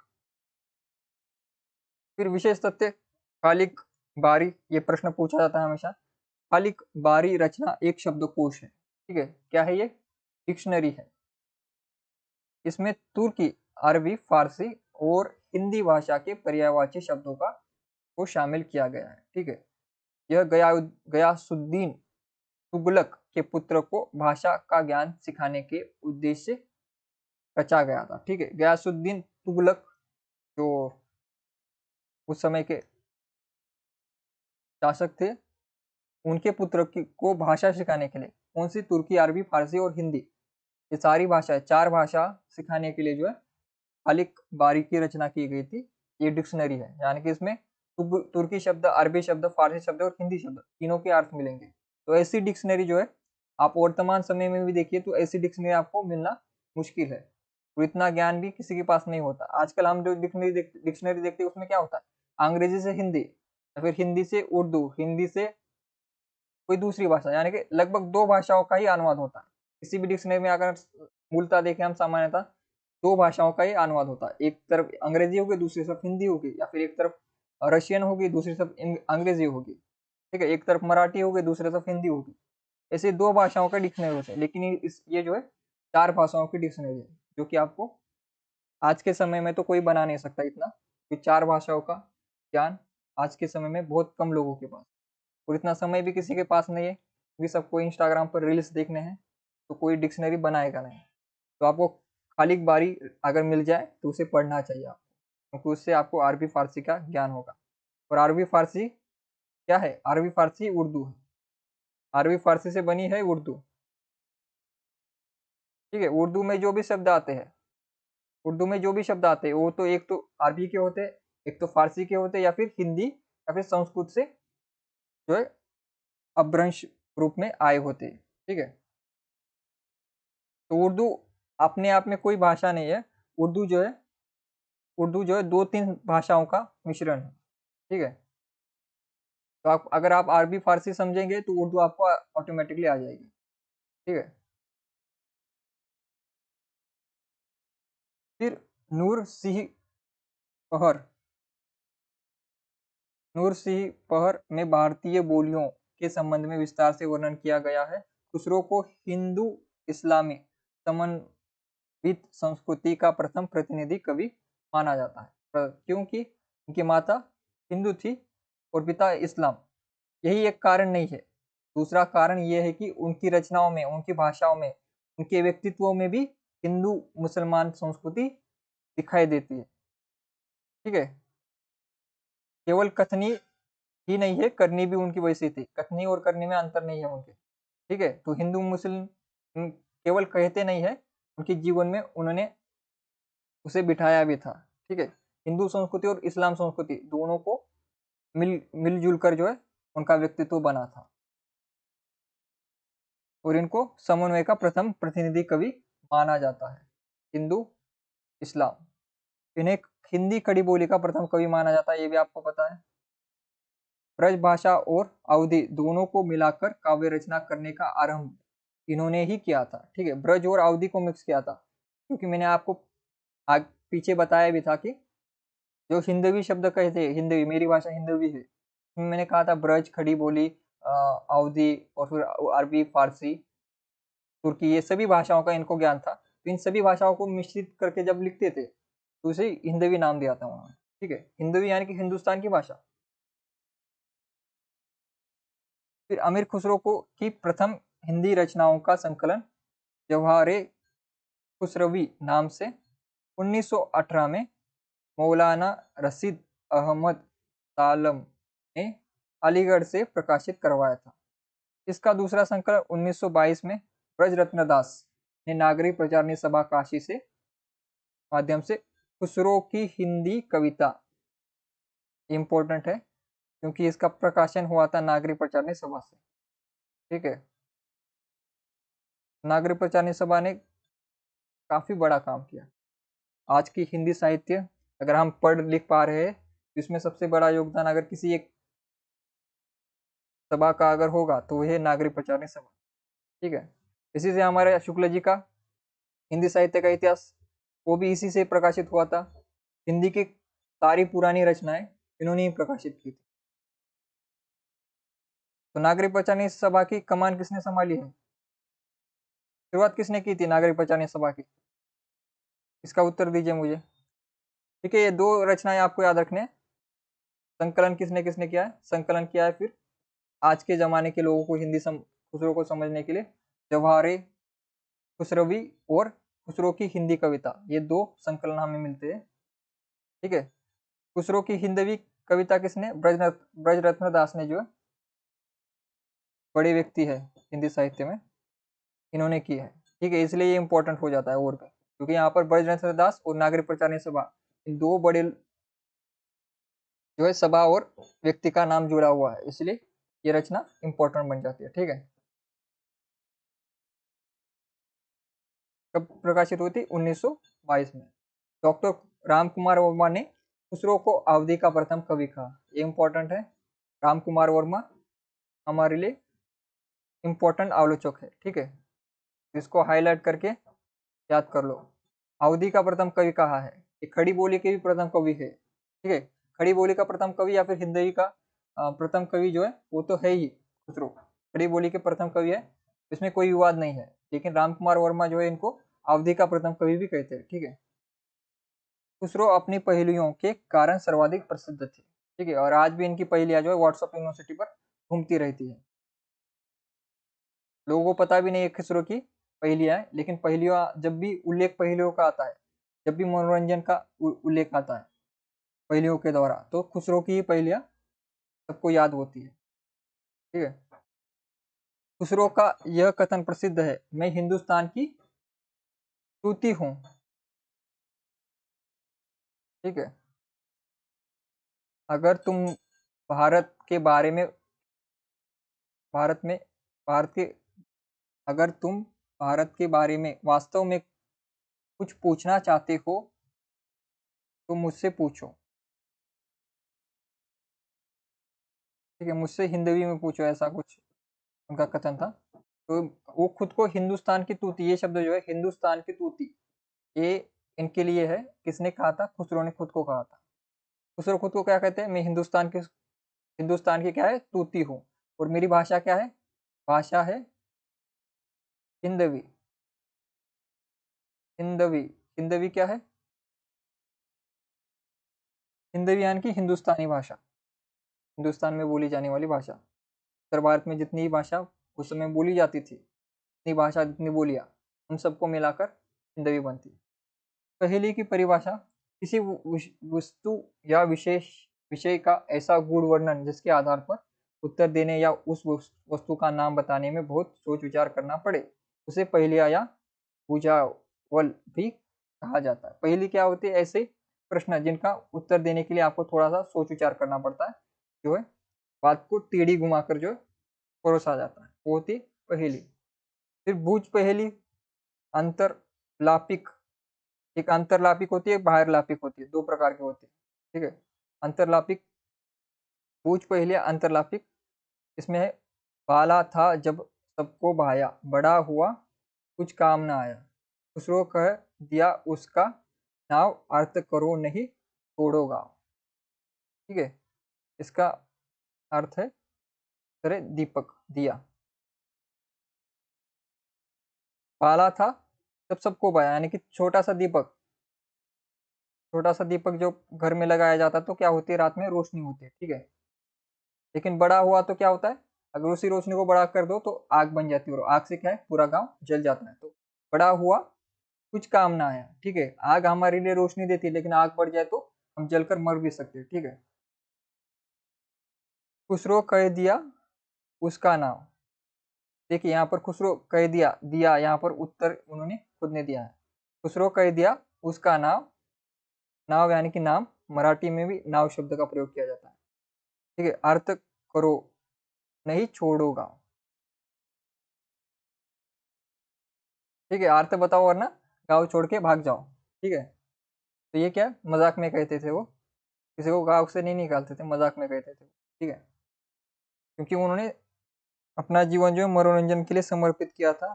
फिर विशेष तथ्य, खालिक बारी, ये प्रश्न पूछा जाता है हमेशा। खालिक बारी रचना एक शब्दकोश है। ठीक है, क्या है ये? डिक्शनरी है। इसमें तुर्की, अरबी, फारसी और हिंदी भाषा के पर्यायवाची शब्दों का को शामिल किया गया है। ठीक है, यह गयासुद्दीन तुगलक के पुत्र को भाषा का ज्ञान सिखाने के उद्देश्य से रचा गया था। ठीक है, गयासुद्दीन तुगलक जो उस समय के शासक थे, उनके पुत्र को भाषा सिखाने के लिए कौन सी? तुर्की, अरबी, फारसी और हिंदी, ये सारी भाषाएं, चार भाषा सिखाने के लिए जो है खालिक बारी की रचना की गई थी। ये डिक्शनरी है, यानी कि इसमें तुर्की शब्द, अरबी शब्द, फारसी शब्द और हिंदी शब्द तीनों के अर्थ मिलेंगे। तो ऐसी डिक्शनरी जो है, आप वर्तमान समय में भी देखिए तो ऐसी डिक्शनरी आपको मिलना मुश्किल है, और इतना ज्ञान भी किसी के पास नहीं होता। आजकल हम जो डिक्शनरी देखते हैं उसमें क्या होता है, अंग्रेजी से हिंदी या फिर हिंदी से उर्दू, हिंदी से कोई दूसरी भाषा, यानी कि लगभग दो भाषाओं का ही अनुवाद होता है। किसी भी डिक्शनरी में अगर मूलतः देखें हम, सामान्यतः दो भाषाओं का ही अनुवाद होता है, एक तरफ अंग्रेजी होगी दूसरी तरफ हिंदी होगी, या फिर एक तरफ रशियन होगी दूसरी तरफ अंग्रेजी होगी। ठीक है, एक तरफ मराठी होगी दूसरी तरफ हिंदी होगी। ऐसे दो भाषाओं का डिक्शनरी होता है, लेकिन ये जो है चार भाषाओं की डिक्शनरी है, जो कि आपको आज के समय में तो कोई बना नहीं सकता इतना, कि चार भाषाओं का ज्ञान आज के समय में बहुत कम लोगों के पास, और इतना समय भी किसी के पास नहीं है, क्योंकि सबको इंस्टाग्राम पर रील्स देखने हैं, तो कोई डिक्शनरी बनाएगा नहीं। तो आपको खालिक बारी अगर मिल जाए तो उसे पढ़ना चाहिए आपको, क्योंकि उससे आपको अरबी फारसी का ज्ञान होगा। और अरबी फारसी क्या है? अरबी फारसी उर्दू है, अरबी फारसी से बनी है उर्दू। ठीक है, उर्दू में जो भी शब्द आते हैं, उर्दू में जो भी शब्द आते हैं वो तो एक तो अरबी के होते हैं, एक तो फारसी के होते हैं, या फिर हिंदी या फिर संस्कृत से जो है अपभ्रंश रूप में आए होते हैं। ठीक है, तो उर्दू अपने आप में कोई भाषा नहीं है, उर्दू जो है, उर्दू जो है दो तीन भाषाओं का मिश्रण है। ठीक है, तो आप अगर आप अरबी फारसी समझेंगे तो उर्दू आपको ऑटोमेटिकली आ जाएगी। ठीक है, फिर नूर सिंह पहर, नूर सिंह पहर में भारतीय बोलियों के संबंध में विस्तार से वर्णन किया गया है। खुसरो को हिंदू इस्लामी समन्वित संस्कृति का प्रथम प्रतिनिधि कवि माना जाता है, क्योंकि उनकी माता हिंदू थी और पिता इस्लाम। यही एक कारण नहीं है, दूसरा कारण यह है कि उनकी रचनाओं में, उनकी भाषाओं में, उनके व्यक्तित्वों में भी हिंदू मुसलमान संस्कृति दिखाई देती है। ठीक है, केवल कथनी ही नहीं है, करनी भी उनकी वैसी थी, कथनी और करनी में अंतर नहीं है उनके। ठीक है, तो हिंदू मुस्लिम केवल कहते नहीं है, उनके जीवन में उन्होंने उसे बिठाया भी था। ठीक है, हिंदू संस्कृति और इस्लाम संस्कृति दोनों को मिलजुल कर जो है उनका व्यक्तित्व बना था, और इनको समन्वय का प्रथम प्रतिनिधि कवि माना जाता है, हिंदू इस्लाम। इन्हें हिंदी खड़ी बोली का प्रथम कवि माना जाता है, ये भी आपको पता है। ब्रजभाषा और अवधी दोनों को मिलाकर काव्य रचना करने का आरंभ इन्होंने ही किया था। ठीक है, ब्रज और अवधी को मिक्स किया था, क्योंकि मैंने आपको आग पीछे बताया भी था कि जो हिंदवी शब्द कहते हैं, हिंदवी मेरी भाषा हिंदवी है, उसमें मैंने कहा था ब्रज, खड़ी बोली, अवधी और फिर अरबी, फारसी, तुर्की, ये सभी भाषाओं का इनको ज्ञान था। तो इन सभी भाषाओं को मिश्रित करके जब लिखते थे तो उसे हिंदवी नाम दिया था उन्होंने। ठीक है, हिंदवी यानी कि हिंदुस्तान की भाषा। फिर अमीर खुसरो को की प्रथम हिंदी रचनाओं का संकलन जवाहरे खुसरवी नाम से 1918 में मौलाना रशीद अहमद सालम ने अलीगढ़ से प्रकाशित करवाया था। इसका दूसरा संकलन 1922 में ब्रजरत्न दास ने नागरिक प्रचारणी सभा काशी से माध्यम से खुसरो की हिंदी कविता, इंपॉर्टेंट है क्योंकि इसका प्रकाशन हुआ था नागरिक प्रचारणी सभा से। ठीक है, नागरिक प्रचारणी सभा ने काफी बड़ा काम किया। आज की हिंदी साहित्य अगर हम पढ़ लिख पा रहे हैं तो इसमें सबसे बड़ा योगदान अगर किसी एक सभा का अगर होगा तो वह नागरिक प्रचारणी सभा। ठीक है, इसी से हमारे शुक्ल जी का हिंदी साहित्य का इतिहास वो भी इसी से प्रकाशित हुआ था। हिंदी की सारी पुरानी रचनाएं इन्होंने ही प्रकाशित की थी। तो नागरिक प्रचारणी सभा की कमान किसने संभाली है? शुरुआत किसने की थी नागरिक प्रचारणी सभा की? इसका उत्तर दीजिए मुझे। ठीक है, ये दो रचनाएं आपको याद रखने हैं। संकलन किसने किसने किया है? संकलन किया है फिर आज के जमाने के लोगों को हिंदी खुसरो को समझने के लिए जवाहरे खुसरवी और खुसरो की हिंदी कविता, ये दो संकलन हमें मिलते हैं। ठीक है, खुसरो की हिंदवी कविता किसने? ब्रजरत्न दास ने, जो बड़े व्यक्ति है हिंदी साहित्य में, इन्होंने की है। ठीक है, इसलिए ये इंपॉर्टेंट हो जाता है और भी, क्योंकि यहाँ पर ब्रजरत्न दास और नागरिक प्रचारणी सभा, इन दो बड़े जो है सभा और व्यक्ति का नाम जुड़ा हुआ है, इसलिए ये रचना इंपॉर्टेंट बन जाती है। ठीक है, कब प्रकाशित हुई थी? 1922 में। डॉक्टर राम कुमार वर्मा ने खुसरो को अवधी का प्रथम कवि कहा। ये इंपॉर्टेंट है, राम कुमार वर्मा हमारे लिए इंपॉर्टेंट आलोचक है। ठीक है, इसको हाईलाइट करके याद कर लो। अवधी का प्रथम कवि कहा है? ये खड़ी बोली के भी प्रथम कवि है। ठीक है, खड़ी बोली का प्रथम कवि या फिर हिंदवी का प्रथम कवि जो है वो तो है ही खुसरो, खड़ी बोली के प्रथम कवि है, इसमें कोई विवाद नहीं है। लेकिन राम कुमार वर्मा जो है इनको अवधी का प्रथम कवि भी कहते हैं। ठीक है, खुसरो अपनी पहेलियों के कारण सर्वाधिक प्रसिद्ध थे। ठीक है, और आज भी इनकी पहेलियां जो है व्हाट्सएप यूनिवर्सिटी पर घूमती रहती है। लोगों को पता भी नहीं है खुसरो की पहेलियां है, लेकिन पहेलियां जब भी उल्लेख पहेलियों का आता है, जब भी मनोरंजन का उल्लेख आता है पहेलियों के द्वारा, तो खुसरो की ही पहेलियां सबको याद होती है। ठीक है, खुसरो का यह कथन प्रसिद्ध है, मैं हिंदुस्तान की तूती हूँ। ठीक है, अगर तुम भारत के बारे में भारत में भारत के अगर तुम भारत के बारे में वास्तव में कुछ पूछना चाहते हो तो मुझसे पूछो। ठीक है, मुझसे हिंदवी में पूछो, ऐसा कुछ उनका कथन था। तो वो खुद को हिंदुस्तान की तूती, ये शब्द जो है हिंदुस्तान की तूती, ये इनके लिए है। किसने कहा था? खुसरो ने खुद को कहा था। खुसरो खुद को क्या कहते हैं? मैं हिंदुस्तान की क्या है? तूती हूँ, और मेरी भाषा क्या है? भाषा है हिंदवी। हिंदवी, हिंदवी क्या है? हिंदवी यानी कि हिंदुस्तानी भाषा, हिंदुस्तान में बोली जाने वाली भाषा। उत्तर भारत में जितनी भाषा उस समय बोली जाती थी, जितनी भाषा, जितनी बोलियां, उन सबको मिलाकर हिंदवी बनती है। पहेली की परिभाषा किसी वस्तु या विशेष विषय का ऐसा गूढ़ वर्णन जिसके आधार पर उत्तर देने या उस वस्तु का नाम बताने में बहुत सोच विचार करना पड़े, उसे पहेलिया या बुझावल भी कहा जाता है। पहेली क्या होती है? ऐसे प्रश्न जिनका उत्तर देने के लिए आपको थोड़ा सा सोच विचार करना पड़ता है, जो है बात को टेढ़ी घुमाकर जो है परोसा जाता है, वो होती पहेली। फिर बूझ पहेली, अंतरलापिक, एक अंतरलापिक होती है, एक बाहर लापिक होती है, दो प्रकार की होती है। ठीक है, अंतरलापिक पूछ पहले अंतरलापिक, इसमें है बाला था जब सबको भाया, बड़ा हुआ कुछ काम न आया, खुसरो कह दिया उसका नाव, अर्थ करो नहीं छोड़ो गाँव। ठीक है, इसका अर्थ है करे दीपक, दिया। बाला था जब सबको भाया, यानी कि छोटा सा दीपक, छोटा सा दीपक जो घर में लगाया जाता है तो क्या होती है, रात में रोशनी होती है। ठीक है, लेकिन बड़ा हुआ तो क्या होता है, अगर उसी रोशनी को बड़ा कर दो तो आग बन जाती है, और आग से क्या है, पूरा गांव जल जाता है। तो बड़ा हुआ कुछ काम ना आया। ठीक है, आग हमारे लिए रोशनी देती है, लेकिन आग बढ़ जाए तो हम जलकर मर भी सकते हैं। ठीक है, खुसरो कह दिया उसका नाम। देखिए यहाँ पर खुसरो कह दिया, दिया यहाँ पर उत्तर उन्होंने खुद ने दिया है। खुसरो कह दिया उसका नाम, नाव यानी कि नाम, मराठी में भी नाव शब्द का प्रयोग किया जाता है। ठीक है, अर्थ करो नहीं छोड़ो गाँव। ठीक है, अर्थ बताओ वरना गाँव छोड़ के भाग जाओ। ठीक है, तो ये क्या मजाक में कहते थे वो, किसी को गाँव से नहीं निकालते थे, मजाक में कहते थे। ठीक है, क्योंकि उन्होंने अपना जीवन जो है मनोरंजन के लिए समर्पित किया था।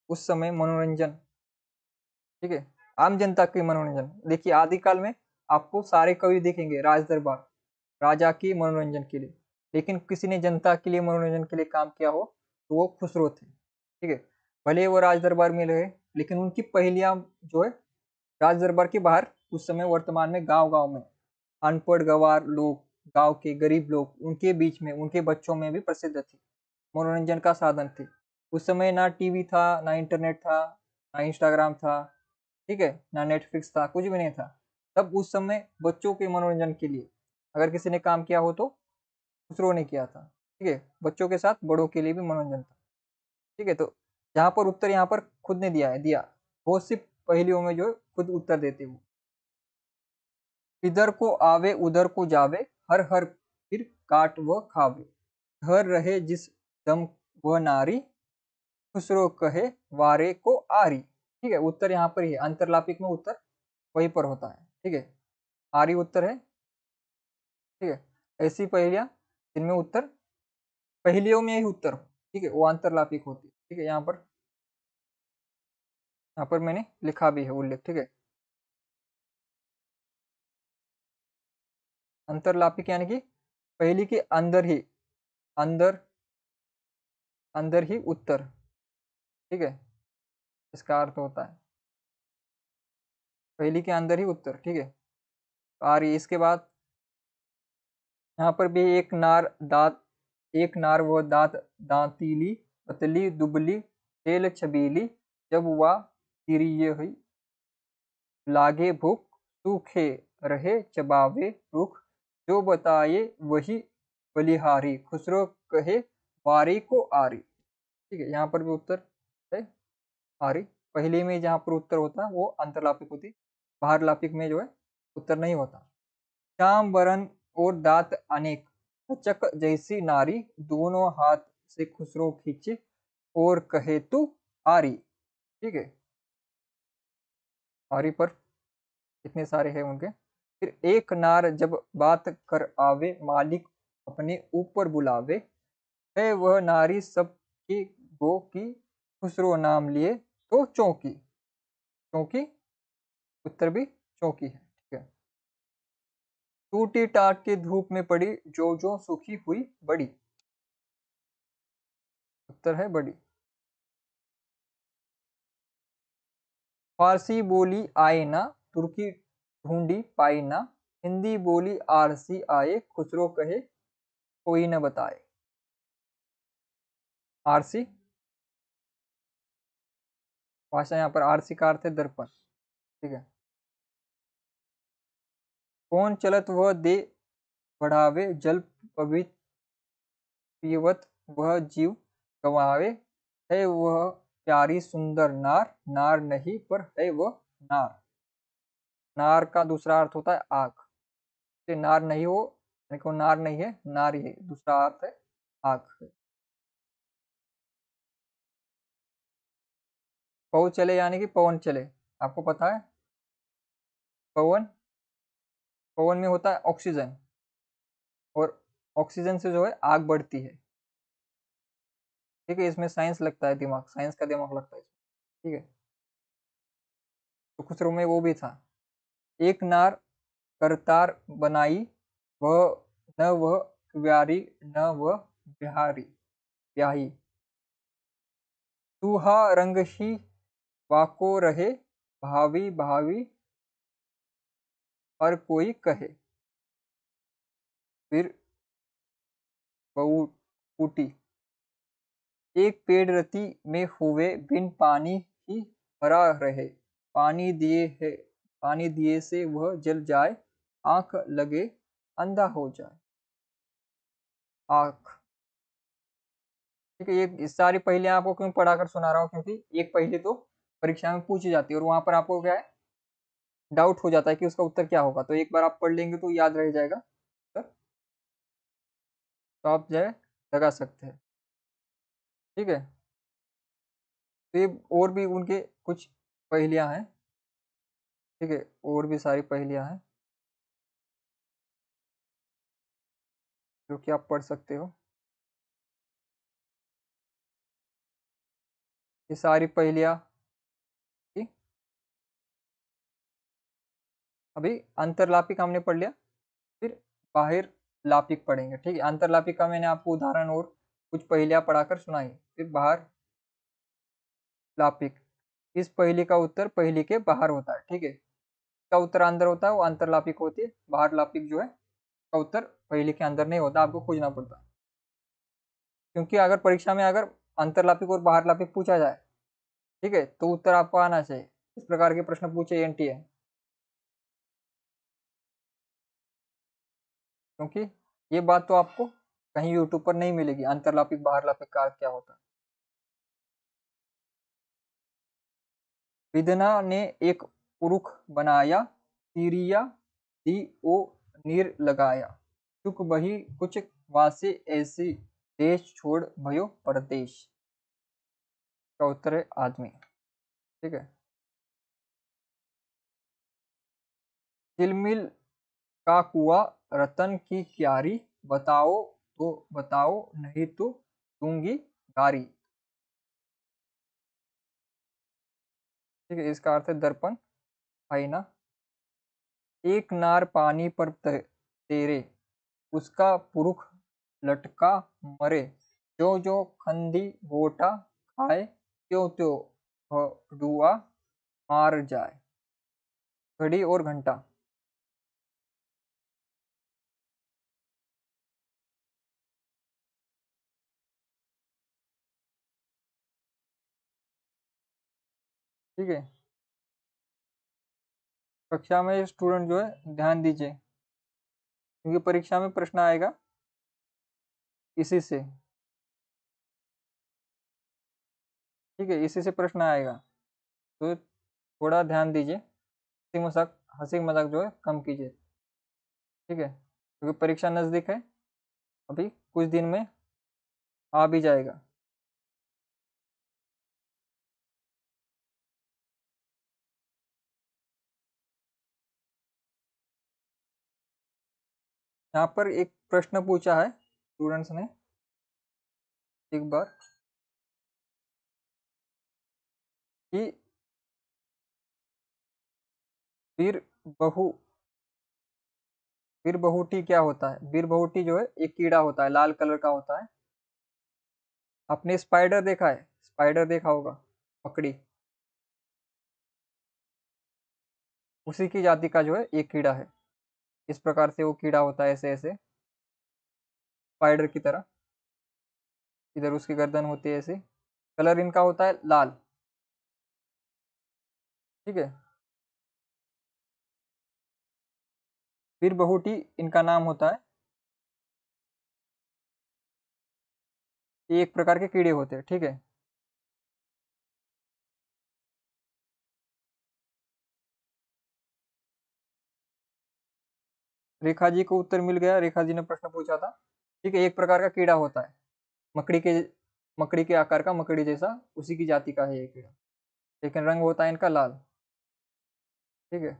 उस समय मनोरंजन, ठीक है, आम जनता के मनोरंजन। देखिए आदिकाल में आपको सारे कवि दिखेंगे राज दरबार, राजा के मनोरंजन के लिए, लेकिन किसी ने जनता के लिए मनोरंजन के लिए काम किया हो तो वो खुसरो थे। ठीक है, भले वो राज दरबार में रहे, लेकिन उनकी पहेलियां जो है राज दरबार के बाहर उस समय वर्तमान में गांव गांव में अनपढ़ गंवार लोग, गांव के गरीब लोग, उनके बीच में उनके बच्चों में भी प्रसिद्ध थी, मनोरंजन का साधन थे। उस समय ना टीवी था, ना इंटरनेट था, ना इंस्टाग्राम था, ठीक है, ना नेटफ्लिक्स था, कुछ भी नहीं था। तब उस समय बच्चों के मनोरंजन के लिए अगर किसी ने काम किया हो तो दूसरों ने किया था। ठीक है, बच्चों के साथ बड़ों के लिए भी मनोरंजन था। ठीक है, तो जहाँ पर उत्तर यहाँ पर खुद ने दिया है, दिया बहुत सी पहेलियों में जो है खुद उत्तर देते वो, इधर को आवे उधर को जावे, हर हर फिर काट व खावे, घर रहे जिस दम वह नारी, खुसरो कहे वारे को आरी। ठीक है, उत्तर यहाँ पर ही है, अंतरलापिक में उत्तर वहीं पर होता है। ठीक है, आरी उत्तर है। ठीक है, ऐसी पहेलियां जिनमें उत्तर पहेलियों में ही उत्तर हो, ठीक है, वो अंतरलापिक होती है। ठीक है, यहाँ पर मैंने लिखा भी है उल्लेख। ठीक है, अंतरलापिक यानी कि पहेली के अंदर ही, अंदर अंदर ही उत्तर। ठीक है, इसका अर्थ होता है पहेली के अंदर ही उत्तर। ठीक है, आ रही इसके बाद यहाँ पर भी एक नार दांत, एक नार वो दांत दांतीली, पतली दुबली तेल छबीली, जब वह तिरिय हुई लागे भूख, सूखे रहे चबावे रुख, जो बताए वही बलिहारी, खुसरो कहे वारी को आरी। ठीक है, यहाँ पर भी उत्तर है आरी। पहले में जहाँ पर उत्तर होता है वो अंतरलापिक होती, बाहर लापिक में जो है उत्तर नहीं होता। श्याम बरन और दांत अनेक, चक जैसी नारी, दोनों हाथ से खुसरो खींचे और कहे तू आरी। ठीक है, आरी पर इतने सारे हैं उनके। फिर एक नार जब बात कर आवे, मालिक अपने ऊपर बुलावे, है वह नारी सबकी गो की, खुसरो नाम लिए तो चौकी। चौकी उत्तर भी चौकी है। ठीक है, टूटी टाट की धूप में पड़ी, जो सूखी हुई बड़ी, उत्तर है बड़ी। फारसी बोली आए ना, तुर्की ढूंढी पाई ना, हिंदी बोली आरसी आए, खुसरो कहे कोई न बताए। आरसी भाषा, यहाँ पर आरसी का अर्थ है दर्पण। ठीक है, कौन चलत वह दे बढ़ावे, जल पवित पीवत वह जीव गवावे, है वह प्यारी सुंदर नार, नार नहीं पर है वह नार। नार का दूसरा अर्थ होता है आग, ये नार नहीं हो, यानी नार नहीं है, नार ही दूसरा अर्थ है आग। पवन चले यानी कि पवन चले, आपको पता है पवन, पवन में होता है ऑक्सीजन, और ऑक्सीजन से जो है आग बढ़ती है। ठीक है, इसमें साइंस लगता है, दिमाग, साइंस का दिमाग लगता है इसमें। ठीक है, तो खुसरो में वो भी था, एक नार करतार बनाई, वह न वह क्यारी न वह बिहारी ब्याही, सुहा रंग ही वाको रहे, भावी भावी हर कोई कहे, फिर बहू फूटी, एक पेड़ रति में हुए बिन पानी ही भरा रहे, पानी दिए है, पानी दिए से वह जल जाए, आंख लगे अंधा हो जाए। आंख। ठीक है, ये सारी पहेलियां आपको क्यों पढ़ाकर सुना रहा हूँ, क्योंकि एक पहेली तो परीक्षा में पूछी जाती है और वहां पर आपको क्या है, डाउट हो जाता है कि उसका उत्तर क्या होगा, तो एक बार आप पढ़ लेंगे तो याद रह जाएगा तो आप जो है लगा सकते हैं। ठीक है, तो ये और भी उनके कुछ पहेलियां हैं। ठीक है, और भी सारी पहेलियां हैं जो कि आप पढ़ सकते हो। ये सारी पहेलियां की अभी अंतरलापिक हमने पढ़ लिया, फिर बाहिर लापिक पढ़ेंगे। ठीक है, अंतरलापिक का मैंने आपको उदाहरण और कुछ पहेलियां पढ़ाकर सुनाई, फिर बाहर लापिक, इस पहेली का उत्तर पहेली के बाहर होता है। ठीक है, इसका उत्तर अंदर होता है, वो अंतरलापिक होती है। बाहर लापिक जो है का उत्तर पहेली के अंदर नहीं होता, आपको खोजना पड़ता है। क्योंकि अगर परीक्षा में अगर अंतरलापिक और बाहर लापिक पूछा जाए, ठीक है, तो उत्तर आपको आना चाहिए। इस प्रकार के प्रश्न पूछे एनटीए, क्योंकि ये बात तो आपको कहीं यूट्यूब पर नहीं मिलेगी, अंतरलापिक बाहर लापिक का अर्थ क्या होता है। विदना ने एक पुरुष बनाया, तिरिया दी ओ नीर लगाया, चुक बही कुछ वासे ऐसी, देश छोड़ भयो परदेश। का उत्तर है आदमी। ठीक है, तिलमिल का कुआ रतन की क्यारी, बताओ तो बताओ नहीं तो दूंगी गारी। ठीक है, इसका अर्थ है दर्पण, आईना। एक नार पानी पर तेरे, उसका पुरुष लटका मरे, जो जो खंदी गोटा खाए, त्यों त्यों भड़ुआ मार जाए। घड़ी और घंटा। ठीक है, कक्षा में स्टूडेंट जो है ध्यान दीजिए, क्योंकि परीक्षा में प्रश्न आएगा इसी से। ठीक है, इसी से प्रश्न आएगा, तो थोड़ा ध्यान दीजिए, हंसी मजाक जो है कम कीजिए। ठीक है, क्योंकि परीक्षा नजदीक है, अभी कुछ दिन में आ भी जाएगा। यहाँ पर एक प्रश्न पूछा है स्टूडेंट्स ने, एक बार, कि बीर बहु बीर बहुटी क्या होता है। बीर बहुटी जो है एक कीड़ा होता है, लाल कलर का होता है। आपने स्पाइडर देखा है, स्पाइडर देखा होगा, मकड़ी, उसी की जाति का जो है एक कीड़ा है। इस प्रकार से वो कीड़ा होता है, ऐसे ऐसे स्पाइडर की तरह, इधर उसकी गर्दन होती है ऐसे, कलर इनका होता है लाल। ठीक है, बीर बहुटी इनका नाम होता है। ये एक प्रकार के कीड़े होते हैं। ठीक है, रेखा जी को उत्तर मिल गया, रेखा जी ने प्रश्न पूछा था। ठीक है, एक प्रकार का कीड़ा होता है, मकड़ी के मकड़ी के आकार का, मकड़ी जैसा, उसी की जाति का है ये कीड़ा, लेकिन रंग होता है इनका लाल। ठीक है,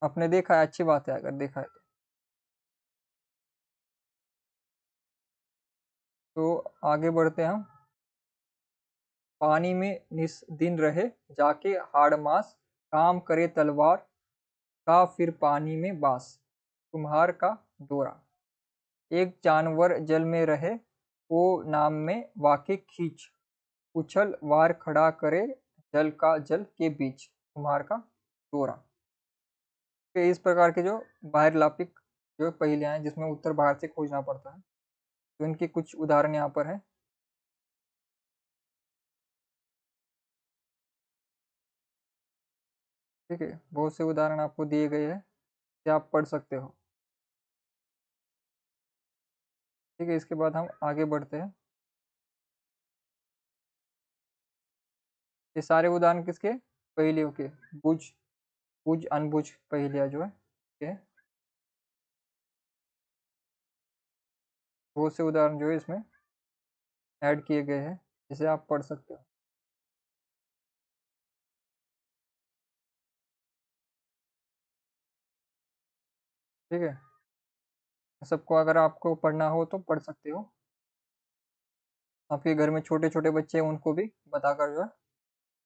आपने देखा है, अच्छी बात है अगर देखा है तो आगे बढ़ते हैं हम। पानी में निस दिन रहे जाके हाड़ मास, काम करे तलवार का फिर पानी में बास, कुम्हार का दौरा। एक जानवर जल में रहे वो नाम में वाके खींच, उछल वार खड़ा करे जल का जल के बीच, कुम्हार का दौरा। तो इस प्रकार के जो बाहर लापिक जो पहेलियां हैं जिसमें उत्तर बाहर से खोजना पड़ता है, तो इनके कुछ उदाहरण यहाँ पर है। ठीक है, बहुत से उदाहरण आपको दिए गए हैं कि आप पढ़ सकते हो। ठीक है, इसके बाद हम आगे बढ़ते हैं। ये सारे उदाहरण किसके? पहेलियों के। बुझ बुझ अनबुझ पहेलियां जो है ये बहुत से उदाहरण जो है इसमें ऐड किए गए हैं, जिसे आप पढ़ सकते हो। ठीक है, सबको अगर आपको पढ़ना हो तो पढ़ सकते हो। आपके घर में छोटे छोटे बच्चे हैं उनको भी बताकर जो है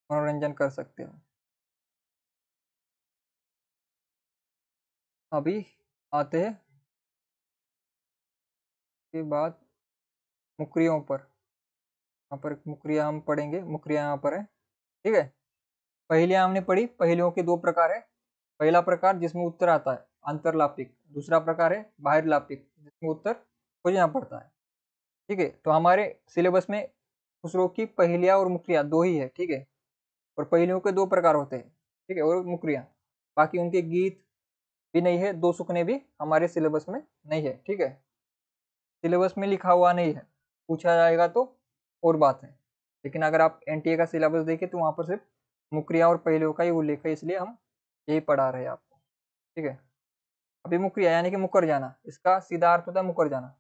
मनोरंजन कर सकते हो। अभी आते हैं के बाद मुकरियों पर। यहाँ पर मुकरिया हम पढ़ेंगे, मुकरिया यहाँ पर है। ठीक है, पहेलियां हमने पढ़ी। पहेलियों के दो प्रकार है। पहला प्रकार जिसमें उत्तर आता है अंतरलापिक, दूसरा प्रकार है बाहर लापिक जिसमें उत्तर खोजना पड़ता है। ठीक है, तो हमारे सिलेबस में खुसरो की पहेलियां और मुकरिया दो ही है। ठीक है, और पहेलियों के दो प्रकार होते हैं। ठीक है, और मुकरिया, बाकी उनके गीत भी नहीं है, दो सुकने भी हमारे सिलेबस में नहीं है। ठीक है, सिलेबस में लिखा हुआ नहीं है, पूछा जाएगा तो और बात है। लेकिन अगर आप एनटीए का सिलेबस देखें तो वहां पर सिर्फ मुकरिया और पहेलियों का ही उल्लेख है, इसलिए हम यही पढ़ा रहे हैं आपको। ठीक है, अभी मुकरिया यानी कि मुकर जाना, इसका सीधा अर्थ होता है मुकर जाना।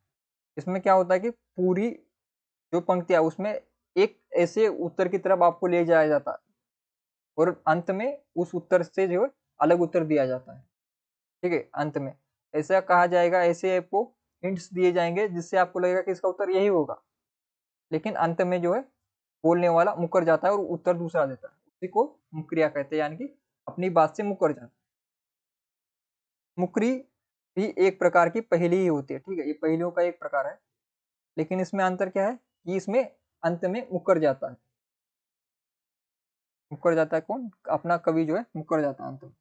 इसमें क्या होता है कि पूरी जो पंक्तियां उसमें एक ऐसे उत्तर की तरफ आपको ले जाया जाता है और अंत में उस उत्तर से जो है अलग उत्तर दिया जाता है। ठीक है, अंत में ऐसा कहा जाएगा, ऐसे आपको हिंट्स दिए जाएंगे जिससे आपको लगेगा कि इसका उत्तर यही होगा, लेकिन अंत में जो है बोलने वाला मुकर जाता है और उत्तर दूसरा देता है। उसी को मुकरिया कहते हैं, यानी कि अपनी बात से मुकर जाना। मुकरी भी एक प्रकार की पहेली ही होती है। ठीक है, ये पहेलियों का एक प्रकार है, लेकिन इसमें अंतर क्या है कि इसमें अंत में मुकर जाता है। मुकर जाता है कौन? अपना कवि जो है मुकर जाता है अंत में।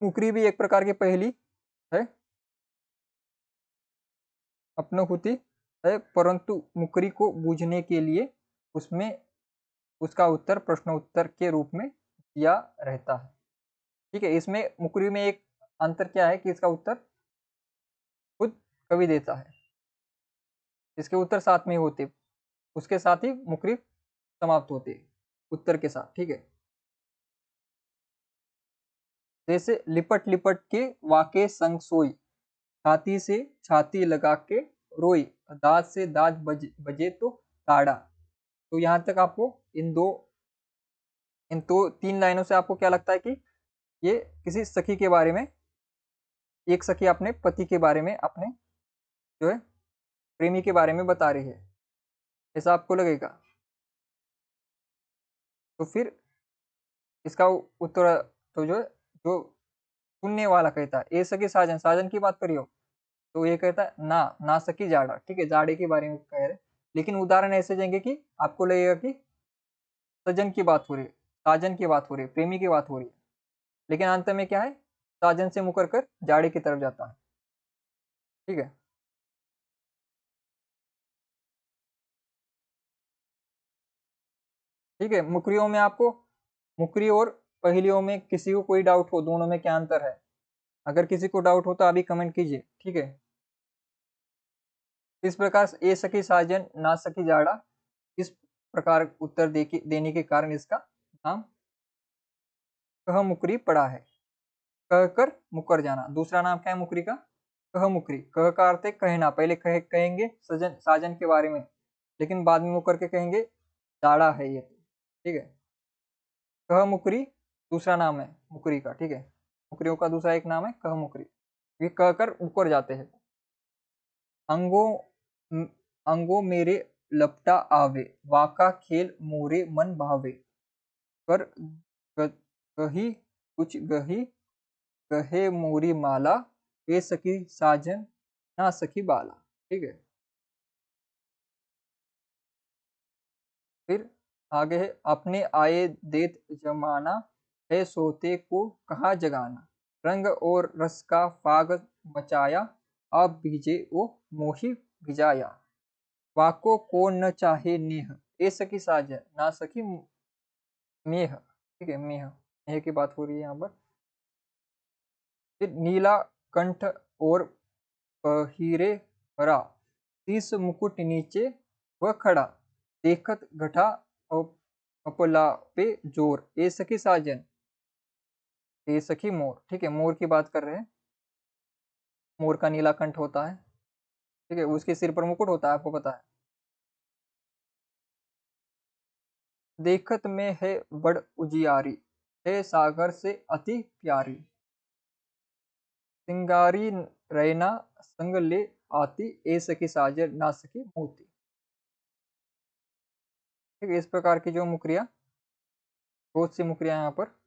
मुकरी भी एक प्रकार की पहेली है, अपने होती है, परंतु मुकरी को बूझने के लिए उसमें उसका उत्तर प्रश्न उत्तर के रूप में दिया रहता है। ठीक है, इसमें मुकरी में एक अंतर क्या है कि इसका उत्तर खुद कवि देता है, इसके उत्तर साथ में ही होते, उसके साथ ही मुकरी समाप्त होती है उत्तर के साथ। ठीक है, जैसे लिपट लिपट के वाके संग सोई, छाती से छाती लगा के रोई, दांत से दांत बजे तो ताड़ा। तो यहाँ तक आपको इन दो तीन लाइनों से आपको क्या लगता है कि ये किसी सखी के बारे में, एक सखी अपने पति के बारे में, अपने जो है प्रेमी के बारे में बता रही है, ऐसा आपको लगेगा? तो फिर इसका उत्तर तो जो है, जो सुनने वाला कहता है ए सखी साजन, साजन की बात करियो, तो ये कहता है ना ना सकी जाड़ा। ठीक है, जाड़े के बारे में कह रहे, लेकिन उदाहरण ऐसे देंगे कि आपको लगेगा कि सजन की बात हो रही है, साजन की बात हो रही है, प्रेमी की बात हो रही है, लेकिन अंत में क्या है, साजन से मुकर कर जाड़े की तरफ जाता है। ठीक है, ठीक है, मुकरियों में आपको, मुकरी और पहेलियों में किसी को कोई डाउट हो दोनों में क्या अंतर है, अगर किसी को डाउट हो तो अभी कमेंट कीजिए। ठीक है, इस प्रकार ए सखी साजन ना सकी जाड़ा, इस प्रकार उत्तर देने के कारण इसका नाम कह मुकरी पड़ा है। कह कर मुकर जाना, दूसरा नाम क्या है मुकरी का? कह मुकरी। कह का अर्थ है कहना, पहले कहेंगे सजन साजन के बारे में, लेकिन बाद में मुकर के कहेंगे जाड़ा है ये। ठीक है, कह मुकरी दूसरा नाम है मुकरी का। ठीक है, मुकरियों का दूसरा एक नाम है कह मुकरी, ये कहकर ऊपर जाते हैं। अंगों अंगों मेरे लपटा आवे, वाका खेल मोरे मन भावे, कर गही कुछ गही कहे मोरी माला, ए सखी साजन ना सखी बाला। ठीक है, फिर आगे है, अपने आए देत जमाना, है सोते को कहा जगाना, रंग और रस का फाग मचाया, आप भीजे ओ मोही भिजाया, वाको को न चाहे नेह, ए सखी साजन ना सखी मेह। ठीक है, मेह मेह की बात हो रही है यहाँ पर। फिर नीला कंठ और हीरे हरा, शीस मुकुट नीचे वह खड़ा, देखत घटा अपला पे जोर, ए सखी साजन ए सखी मोर। ठीक है, मोर की बात कर रहे हैं। मोर का नीला कंठ होता है, ठीक है, उसके सिर पर मुकुट होता है, आपको पता है। देखत में है बड़ उजियारी, है सागर से अति प्यारी, सिंगारी रैना संग ले आती, ए सखी साजन ना सखी मोती। ठीक है, इस प्रकार की जो मुकरिया, बहुत सी मुकरिया यहाँ पर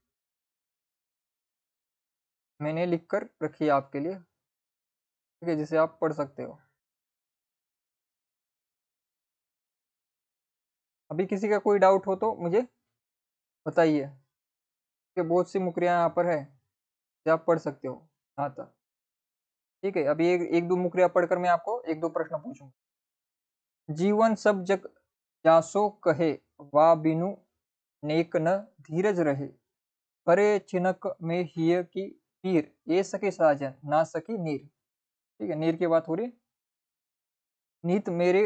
मैंने लिख कर रखी है आपके लिए, ठीक है, जिसे आप पढ़ सकते हो। अभी किसी का कोई डाउट हो तो मुझे बताइए, कि बहुत सी मुकरिया यहाँ पर है जो आप पढ़ सकते हो यहाँ तक। ठीक है, अभी एक दो मुकरिया पढ़कर मैं आपको एक दो प्रश्न पूछूंगा। जीवन सब जग जासो कहे, वा बिनु नेक न धीरज रहे, करे चिनक में हिय की पीर, ये सके साजन ना सकी नीर। ठीक है, नीर की बात हो रही है। नीत मेरे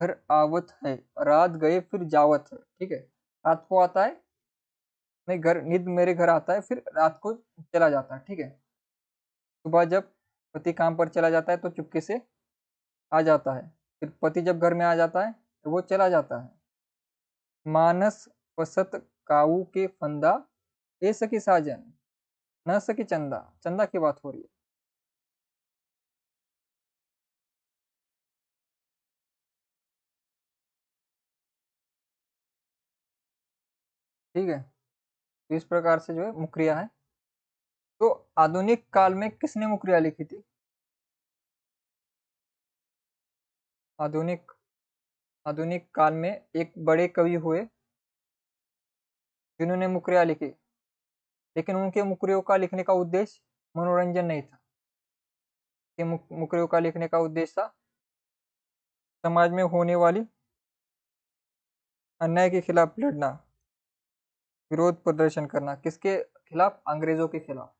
घर आवत है, रात गए फिर जावत है। ठीक है, रात को आता है, नहीं घर, नित मेरे घर आता है, फिर रात को चला जाता है। ठीक है, सुबह जब पति काम पर चला जाता है तो चुपके से आ जाता है, फिर पति जब घर में आ जाता है तो वो चला जाता है। मानस पसत काऊ के फंदा, ए सकी साजन न सकी चंदा। चंदा की बात हो रही है। ठीक है, तो इस प्रकार से जो है मुकरिया है। तो आधुनिक काल में किसने मुकरिया लिखी थी? आधुनिक आधुनिक काल में एक बड़े कवि हुए जिन्होंने मुकरिया लिखी, लेकिन उनके मुकरियों का लिखने का उद्देश्य मनोरंजन नहीं था। कि मुकरियों का लिखने का उद्देश्य था समाज में होने वाली अन्याय के खिलाफ लड़ना, विरोध प्रदर्शन करना। किसके खिलाफ? अंग्रेजों के खिलाफ।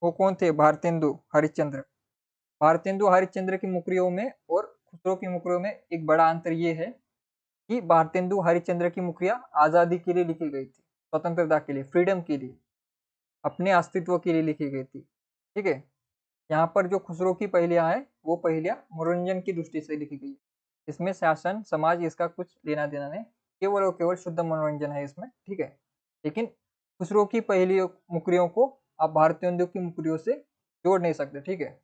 वो कौन थे? भारतेंदु हरिश्चंद्र। भारतेंदु हरिश्चंद्र की मुकरियों में और खुसरो की मुकरियों में एक बड़ा अंतर ये है कि भारतेंदु हरिश्चंद्र की मुकरिया आजादी के लिए लिखी गई थी, स्वतंत्रता के लिए, फ्रीडम के लिए, अपने अस्तित्व के लिए लिखी गई थी। ठीक है, यहाँ पर जो खुसरो की पहेलियां हैं वो पहेलियां मनोरंजन की दृष्टि से लिखी गई है। इसमें शासन समाज इसका कुछ लेना देना नहीं, केवल और केवल शुद्ध मनोरंजन है इसमें। ठीक है, लेकिन खुसरो की पहेलियों मुकरियों को आप भारतेंदु की मुकरियों से जोड़ नहीं सकते। ठीक है,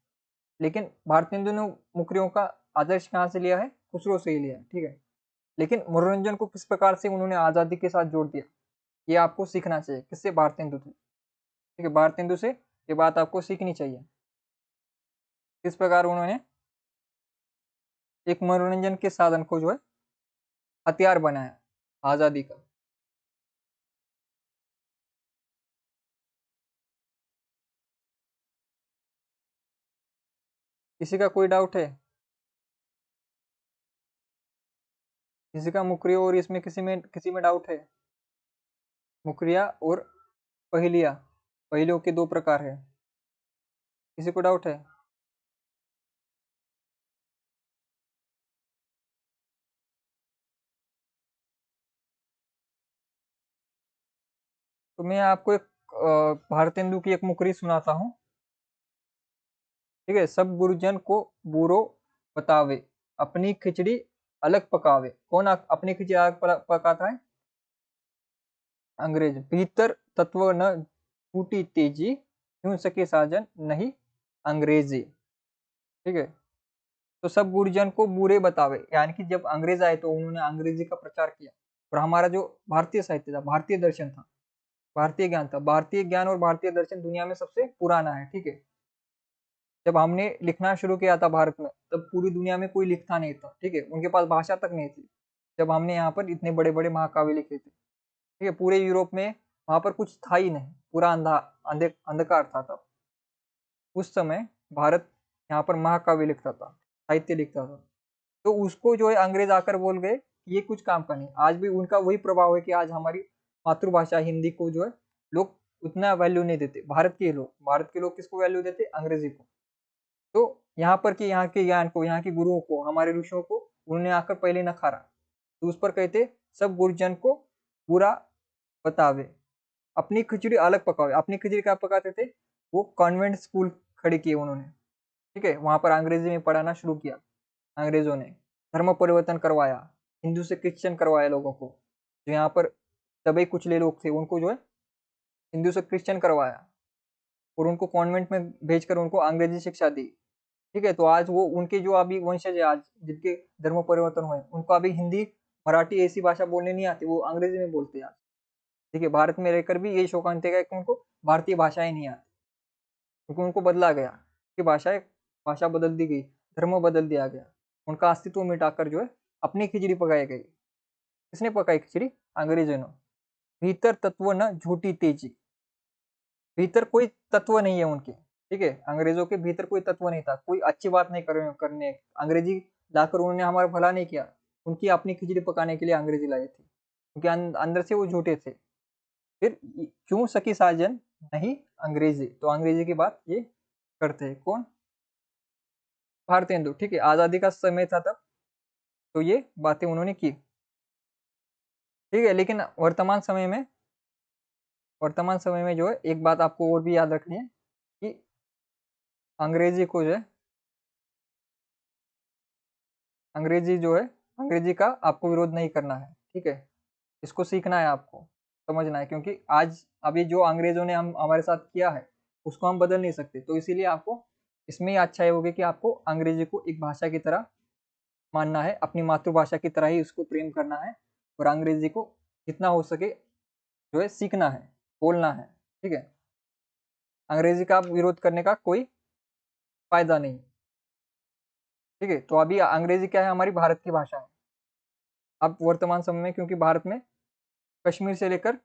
लेकिन भारतेंदु ने मुकरियों का आदर्श कहाँ से लिया है? खुसरो से ही लिया है। ठीक है, लेकिन मनोरंजन को किस प्रकार से उन्होंने आजादी के साथ जोड़ दिया, ये आपको सीखना चाहिए। किससे? भारतेंदु से। ठीक है, भारतेंदु से ये बात आपको सीखनी चाहिए, किस प्रकार उन्होंने एक मनोरंजन के साधन को जो है हथियार बनाया आजादी का। किसी का कोई डाउट है? किसी का मुकरिया और इसमें किसी में डाउट है? मुकरिया और पहेलिया, पहेलियों के दो प्रकार है। किसी को डाउट है? तो मैं आपको एक भारतेंदु की एक मुकरी सुनाता हूँ। ठीक है, सब गुरुजन को बुरो बतावे, अपनी खिचड़ी अलग पकावे। कौन अपनी खिचड़ी अलग पकाता है? अंग्रेज। भीतर तत्व न फूटी तेजी, क्यों सके साजन नहीं अंग्रेजी। ठीक है, तो सब गुरुजन को बुरे बतावे, यानी कि जब अंग्रेज आए तो उन्होंने अंग्रेजी का प्रचार किया, और हमारा जो भारतीय साहित्य था, भारतीय दर्शन था, भारतीय ज्ञान था, भारतीय ज्ञान और भारतीय दर्शन दुनिया में सबसे पुराना है। ठीक है, जब हमने लिखना शुरू किया था भारत में, तब पूरी दुनिया में कोई लिखता नहीं था। ठीक है, उनके पास भाषा तक नहीं थी, जब हमने यहाँ पर इतने बड़े बड़े महाकाव्य लिखे थे। ठीक है, पूरे यूरोप में वहां पर कुछ था ही नहीं, पूरा अंधकार था तब। उस समय भारत यहाँ पर महाकाव्य लिखता था, साहित्य लिखता था। तो उसको जो है अंग्रेज आकर बोल गए कि ये कुछ काम का नहीं। आज भी उनका वही प्रभाव है कि आज हमारी मातृभाषा हिंदी को जो है लोग उतना वैल्यू नहीं देते। भारत के लोग किसको वैल्यू देते? अंग्रेजी को। तो यहाँ पर कि यहाँ के ज्ञान को, यहाँ के गुरुओं को, हमारे ऋषियों को उन्होंने आकर पहले नखारा, तो उस पर कहते सब गुरुजन को बुरा बतावे, अपनी खिचड़ी अलग पकावे। अपनी खिचड़ी क्या पकाते थे? वो कॉन्वेंट स्कूल खड़े किए उन्होंने। ठीक है, वहां पर अंग्रेजी में पढ़ाना शुरू किया अंग्रेजों ने, धर्म परिवर्तन करवाया, हिंदू से क्रिश्चियन करवाया लोगों को। जो यहाँ पर दबे कुचले लोग थे उनको जो है हिंदू से क्रिश्चियन करवाया, और उनको कॉन्वेंट में भेजकर उनको अंग्रेजी शिक्षा दी। ठीक है, तो आज वो उनके जो अभी वंशज है, आज जिनके धर्म परिवर्तन हुए, उनको अभी हिंदी मराठी ऐसी भाषा बोलने नहीं आती, वो अंग्रेजी में बोलते हैं आज। ठीक है, भारत में रहकर भी ये शोकांत है कि उनको भारतीय भाषाएं नहीं आती, क्योंकि उनको बदला गया कि भाषा बदल दी गई, धर्म बदल दिया गया, उनका अस्तित्व मिटाकर जो है अपनी खिचड़ी पकाई गई। किसने पकाई खिचड़ी? अंग्रेजों ने। भीतर तत्व न झूठी तेजी, भीतर कोई तत्व नहीं है उनके। ठीक है, अंग्रेजों के भीतर कोई तत्व नहीं था, कोई अच्छी बात नहीं करने अंग्रेजी लाकर उन्होंने हमारा भला नहीं किया, उनकी अपनी खिचड़ी पकाने के लिए अंग्रेजी लाए थे, क्योंकि अंदर से वो झूठे थे। फिर क्यों सकी साजन नहीं अंग्रेजी, तो अंग्रेजी की बात ये करते हैं कौन? भारतेंदु। ठीक है, आजादी का समय था तब, तो ये बातें उन्होंने की। ठीक है, लेकिन वर्तमान समय में जो है एक बात आपको और भी याद रखनी है कि अंग्रेजी को जो है अंग्रेजी का आपको विरोध नहीं करना है। ठीक है, इसको सीखना है, आपको समझना है, क्योंकि आज अभी जो अंग्रेजों ने हम हमारे साथ किया है उसको हम बदल नहीं सकते। तो इसीलिए आपको इसमें ही अच्छा होगा कि आपको अंग्रेजी को एक भाषा की तरह मानना है, अपनी मातृभाषा की तरह ही उसको प्रेम करना है, और अंग्रेजी को जितना हो सके जो है सीखना है, बोलना है। ठीक है, अंग्रेजी का विरोध करने का कोई फायदा नहीं। ठीक है, तो अभी अंग्रेजी क्या है? हमारी भारत की भाषा है। अब वर्तमान समय में क्योंकि भारत में कश्मीर से लेकर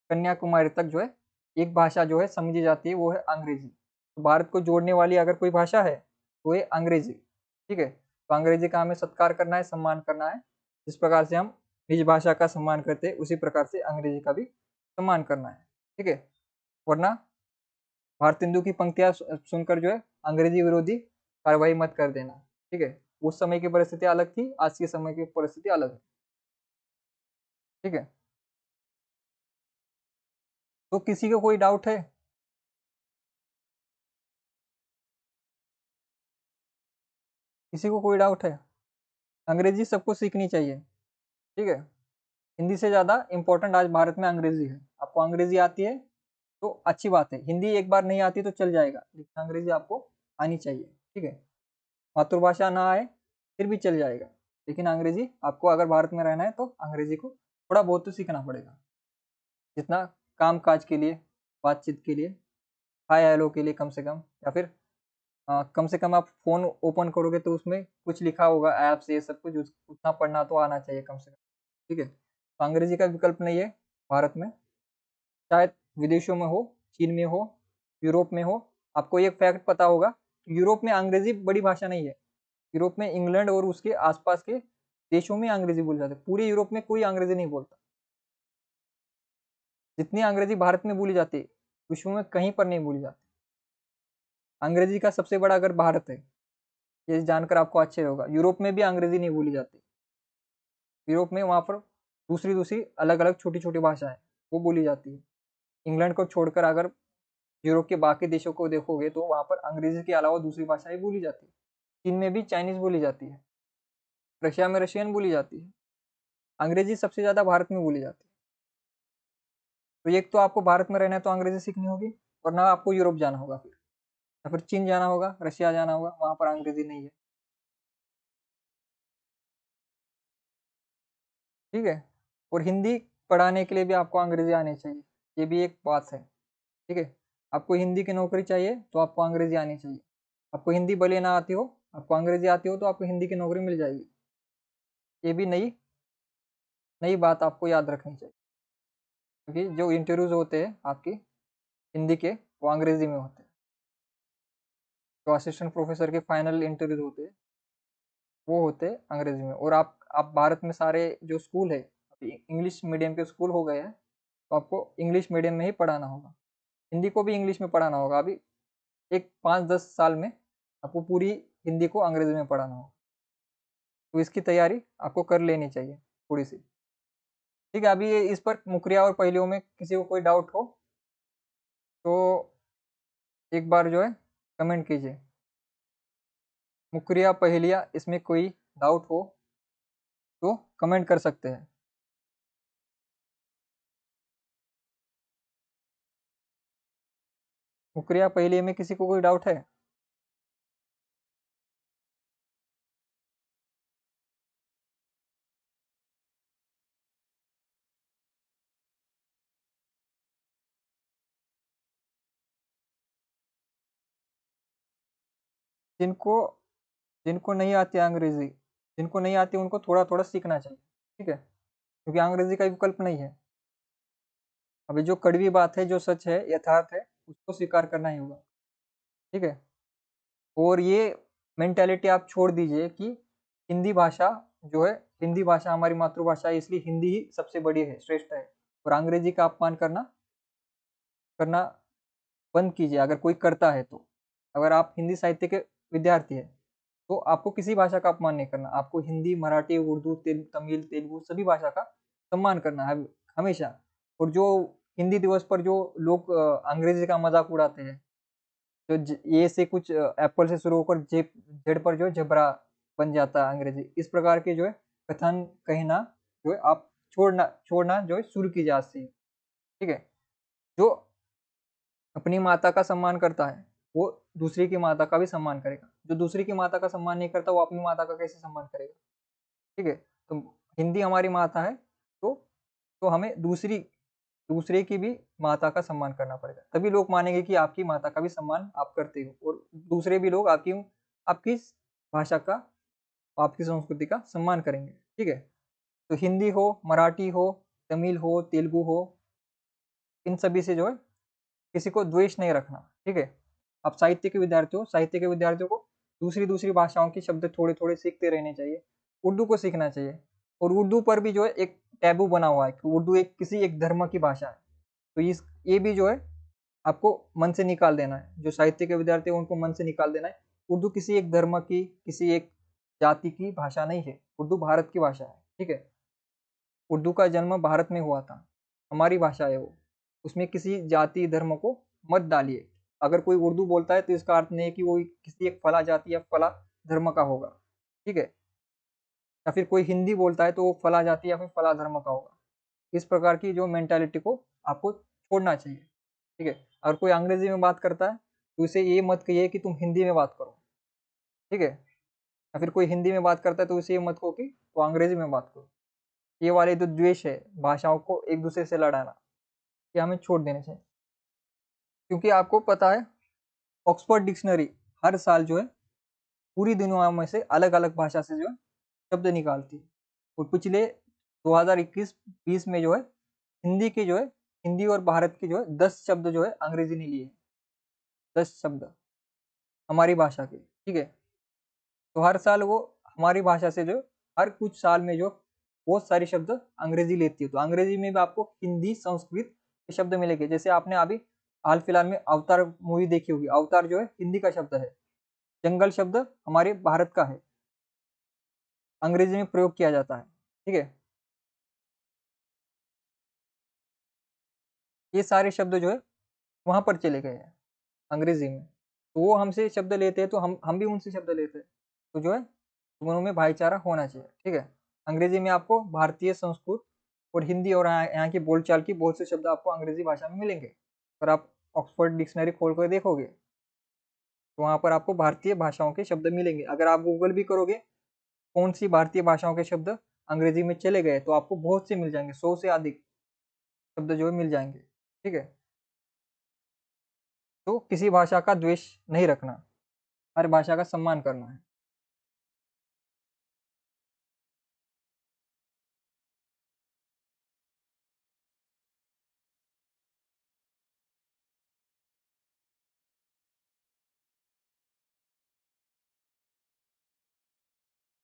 कन्याकुमारी तक जो है एक भाषा जो है समझी जाती है, वो है अंग्रेजी। तो भारत को जोड़ने वाली अगर कोई भाषा है तो ये अंग्रेजी। ठीक है, तो अंग्रेजी का हमें सत्कार करना है, सम्मान करना है। जिस प्रकार से हम निज भाषा का सम्मान करते हैं, उसी प्रकार से अंग्रेजी का भी सम्मान करना है। ठीक है, वरना भारतेंदु की पंक्तियां सुनकर जो है अंग्रेजी विरोधी कार्रवाई मत कर देना। ठीक है, उस समय की परिस्थिति अलग थी, आज के समय की परिस्थिति अलग है। ठीक है, तो किसी को कोई डाउट है? किसी को कोई डाउट है? अंग्रेजी सबको सीखनी चाहिए। ठीक है, हिंदी से ज़्यादा इम्पोर्टेंट आज भारत में अंग्रेजी है। आपको अंग्रेजी आती है तो अच्छी बात है, हिंदी एक बार नहीं आती तो चल जाएगा, लेकिन अंग्रेजी आपको आनी चाहिए। ठीक है, मातृभाषा ना आए फिर भी चल जाएगा, लेकिन अंग्रेजी आपको अगर भारत में रहना है तो अंग्रेजी को थोड़ा बहुत तो सीखना पड़ेगा, जितना काम काज के लिए, बातचीत के लिए, हाय हेलो के लिए कम से कम, या फिर कम से कम आप फोन ओपन करोगे तो उसमें कुछ लिखा होगा ऐप से, ये सब कुछ उतना पढ़ना तो आना चाहिए कम से कम। ठीक है, तो अंग्रेजी का विकल्प नहीं है भारत में, शायद विदेशों में हो, चीन में हो, यूरोप में हो। आपको एक फैक्ट पता होगा, यूरोप में अंग्रेजी बड़ी भाषा नहीं है। यूरोप में इंग्लैंड और उसके आसपास के देशों में अंग्रेजी बोली जाती है, पूरे यूरोप में कोई अंग्रेजी नहीं बोलता। जितनी अंग्रेजी भारत में बोली जाती है, विश्व में कहीं पर नहीं बोली जाती। अंग्रेजी का सबसे बड़ा अगर भारत है, ये जानकर आपको अच्छे होगा। यूरोप में भी अंग्रेजी नहीं बोली जाती, यूरोप में वहाँ पर दूसरी दूसरी अलग अलग छोटी छोटी भाषाएं वो बोली जाती है। इंग्लैंड को छोड़कर अगर यूरोप के बाकी देशों को देखोगे तो वहाँ पर अंग्रेजी के अलावा दूसरी भाषाएं बोली जाती है। चीन में भी चाइनीज बोली जाती है, रशिया में रशियन बोली जाती है। अंग्रेजी सबसे ज़्यादा भारत में बोली जाती है। तो एक तो आपको भारत में रहना है तो अंग्रेजी सीखनी होगी, और ना आपको यूरोप जाना होगा फिर, या फिर चीन जाना होगा, रशिया जाना होगा, वहाँ पर अंग्रेजी नहीं है। ठीक है। और हिंदी पढ़ाने के लिए भी आपको अंग्रेजी आनी चाहिए, ये भी एक बात है। ठीक है। आपको हिंदी की नौकरी चाहिए तो आपको अंग्रेजी आनी चाहिए। आपको हिंदी भले ना आती हो, आपको अंग्रेजी आती हो तो आपको हिंदी की नौकरी मिल जाएगी। ये भी नई नई बात आपको याद रखनी चाहिए, क्योंकि जो इंटरव्यूज होते हैं आपकी हिंदी के, वो अंग्रेजी में होते हैं। जो असिस्टेंट प्रोफेसर के फाइनल इंटरव्यूज होते हैं वो होते हैं अंग्रेजी में। और आप भारत में सारे जो स्कूल है अभी इंग्लिश मीडियम के स्कूल हो गए हैं, तो आपको इंग्लिश मीडियम में ही पढ़ाना होगा। हिंदी को भी इंग्लिश में पढ़ाना होगा। अभी एक 5-10 साल में आपको पूरी हिंदी को अंग्रेजी में पढ़ाना होगा। तो इसकी तैयारी आपको कर लेनी चाहिए थोड़ी सी। ठीक है। अभी ये इस पर मुकरिया और पहेलियों में किसी को कोई डाउट हो तो एक बार जो है कमेंट कीजिए। मुकरिया पहेलिया इसमें कोई डाउट हो तो कमेंट कर सकते हैं। मुकरिया पहेलिया में किसी को कोई डाउट है? जिनको जिनको नहीं आती अंग्रेजी, जिनको नहीं आती उनको थोड़ा थोड़ा सीखना चाहिए। ठीक है। क्योंकि अंग्रेजी का विकल्प नहीं है। अभी जो कड़वी बात है, जो सच है, यथार्थ है, उसको स्वीकार करना ही होगा। ठीक है। और ये मेंटेलिटी आप छोड़ दीजिए कि हिंदी भाषा जो है, हिंदी भाषा हमारी मातृभाषा है इसलिए हिंदी ही सबसे बड़ी है, श्रेष्ठ है, और अंग्रेजी का अपमान करना करना बंद कीजिए अगर कोई करता है तो। अगर आप हिंदी साहित्य के विद्यार्थी हैं तो आपको किसी भाषा का अपमान नहीं करना। आपको हिंदी, मराठी, उर्दू, तमिल, तेलुगु सभी भाषा का सम्मान करना है हमेशा। और जो हिंदी दिवस पर जो लोग अंग्रेजी का मजाक उड़ाते हैं, जो ये से कुछ एप्पल से शुरू होकर जेड पर जो है जबरा बन जाता है अंग्रेजी, इस प्रकार के जो है कथन कहना जो है आप छोड़ना छोड़ना जो है शुरू कीजिए आज से ही। ठीक है। जो अपनी माता का सम्मान करता है वो दूसरी की माता का भी सम्मान करेगा। जो दूसरी की माता का सम्मान नहीं करता वो अपनी माता का कैसे सम्मान करेगा? ठीक है। तो हिंदी हमारी माता है, तो हमें दूसरे की भी माता का सम्मान करना पड़ेगा, तभी लोग मानेंगे कि आपकी माता का भी सम्मान आप करते हो, और दूसरे भी लोग आपकी आपकी भाषा का, आपकी संस्कृति का सम्मान करेंगे। ठीक है। तो हिंदी हो, मराठी हो, तमिल हो, तेलुगु हो, इन सभी से जो है किसी को द्वेष नहीं रखना। ठीक है। आप साहित्य के विद्यार्थी हो, साहित्य के विद्यार्थियों को दूसरी दूसरी भाषाओं के शब्द थोड़े थोड़े सीखते रहने चाहिए। उर्दू को सीखना चाहिए। और उर्दू पर भी जो है एक टैबू बना हुआ है कि उर्दू एक किसी एक धर्म की भाषा है। तो इस ये भी जो है आपको मन से निकाल देना है। जो साहित्य के विद्यार्थी हैं उनको मन से निकाल देना है। उर्दू किसी एक धर्म की, किसी एक जाति की भाषा नहीं है। उर्दू भारत की भाषा है। ठीक है। उर्दू का जन्म भारत में हुआ था, हमारी भाषा है वो। उसमें किसी जाति धर्म को मत डालिए। अगर कोई उर्दू बोलता है तो इसका अर्थ नहीं है कि वो किसी एक फला जाति या फला धर्म का होगा। ठीक है। या फिर कोई हिंदी बोलता है तो वो फला जाति या फिर फला धर्म का होगा। इस प्रकार की जो मेंटालिटी को आपको छोड़ना चाहिए। ठीक है। अगर कोई अंग्रेजी में बात करता है तो उसे ये मत कहिए कि तुम हिंदी में बात करो। ठीक है। या फिर कोई हिंदी में बात करता है तो उसे ये मत कहो कि तो अंग्रेजी में बात करो। ये वाले जो द्वेष है, भाषाओं को एक दूसरे से लड़ाना, ये हमें छोड़ देने चाहिए। क्योंकि आपको पता है ऑक्सफोर्ड डिक्शनरी हर साल जो है पूरी दुनिया में से अलग अलग भाषा से जो है शब्द निकालती है। और पिछले 2021-20 में जो है हिंदी के जो है हिंदी और भारत के जो है 10 शब्द जो है अंग्रेजी ने लिए। 10 शब्द हमारी भाषा के। ठीक है। तो हर साल वो हमारी भाषा से जो हर कुछ साल में जो बहुत सारे शब्द अंग्रेजी लेती है। तो अंग्रेजी में भी आपको हिंदी, संस्कृत के शब्द मिलेंगे। जैसे आपने अभी हाल फिलहाल में अवतार मूवी देखी होगी। अवतार जो है हिंदी का शब्द है। जंगल शब्द हमारे भारत का है, अंग्रेजी में प्रयोग किया जाता है। ठीक है। ये सारे शब्द जो है वहां पर चले गए हैं अंग्रेजी में। तो वो हमसे शब्द लेते हैं तो हम भी उनसे शब्द लेते हैं। तो जो है दोनों में भाईचारा होना चाहिए। ठीक है। अंग्रेजी में आपको भारतीय, संस्कृत और हिंदी और यहाँ की बोलचाल की बहुत से शब्द आपको अंग्रेजी भाषा में मिलेंगे। पर आप ऑक्सफोर्ड डिक्शनरी खोल कर देखोगे तो वहाँ पर आपको भारतीय भाषाओं के शब्द मिलेंगे। अगर आप गूगल भी करोगे कौन सी भारतीय भाषाओं के शब्द अंग्रेजी में चले गए तो आपको बहुत से मिल जाएंगे, 100 से अधिक शब्द जो है मिल जाएंगे। ठीक है, तो किसी भाषा का द्वेष नहीं रखना, हर भाषा का सम्मान करना है।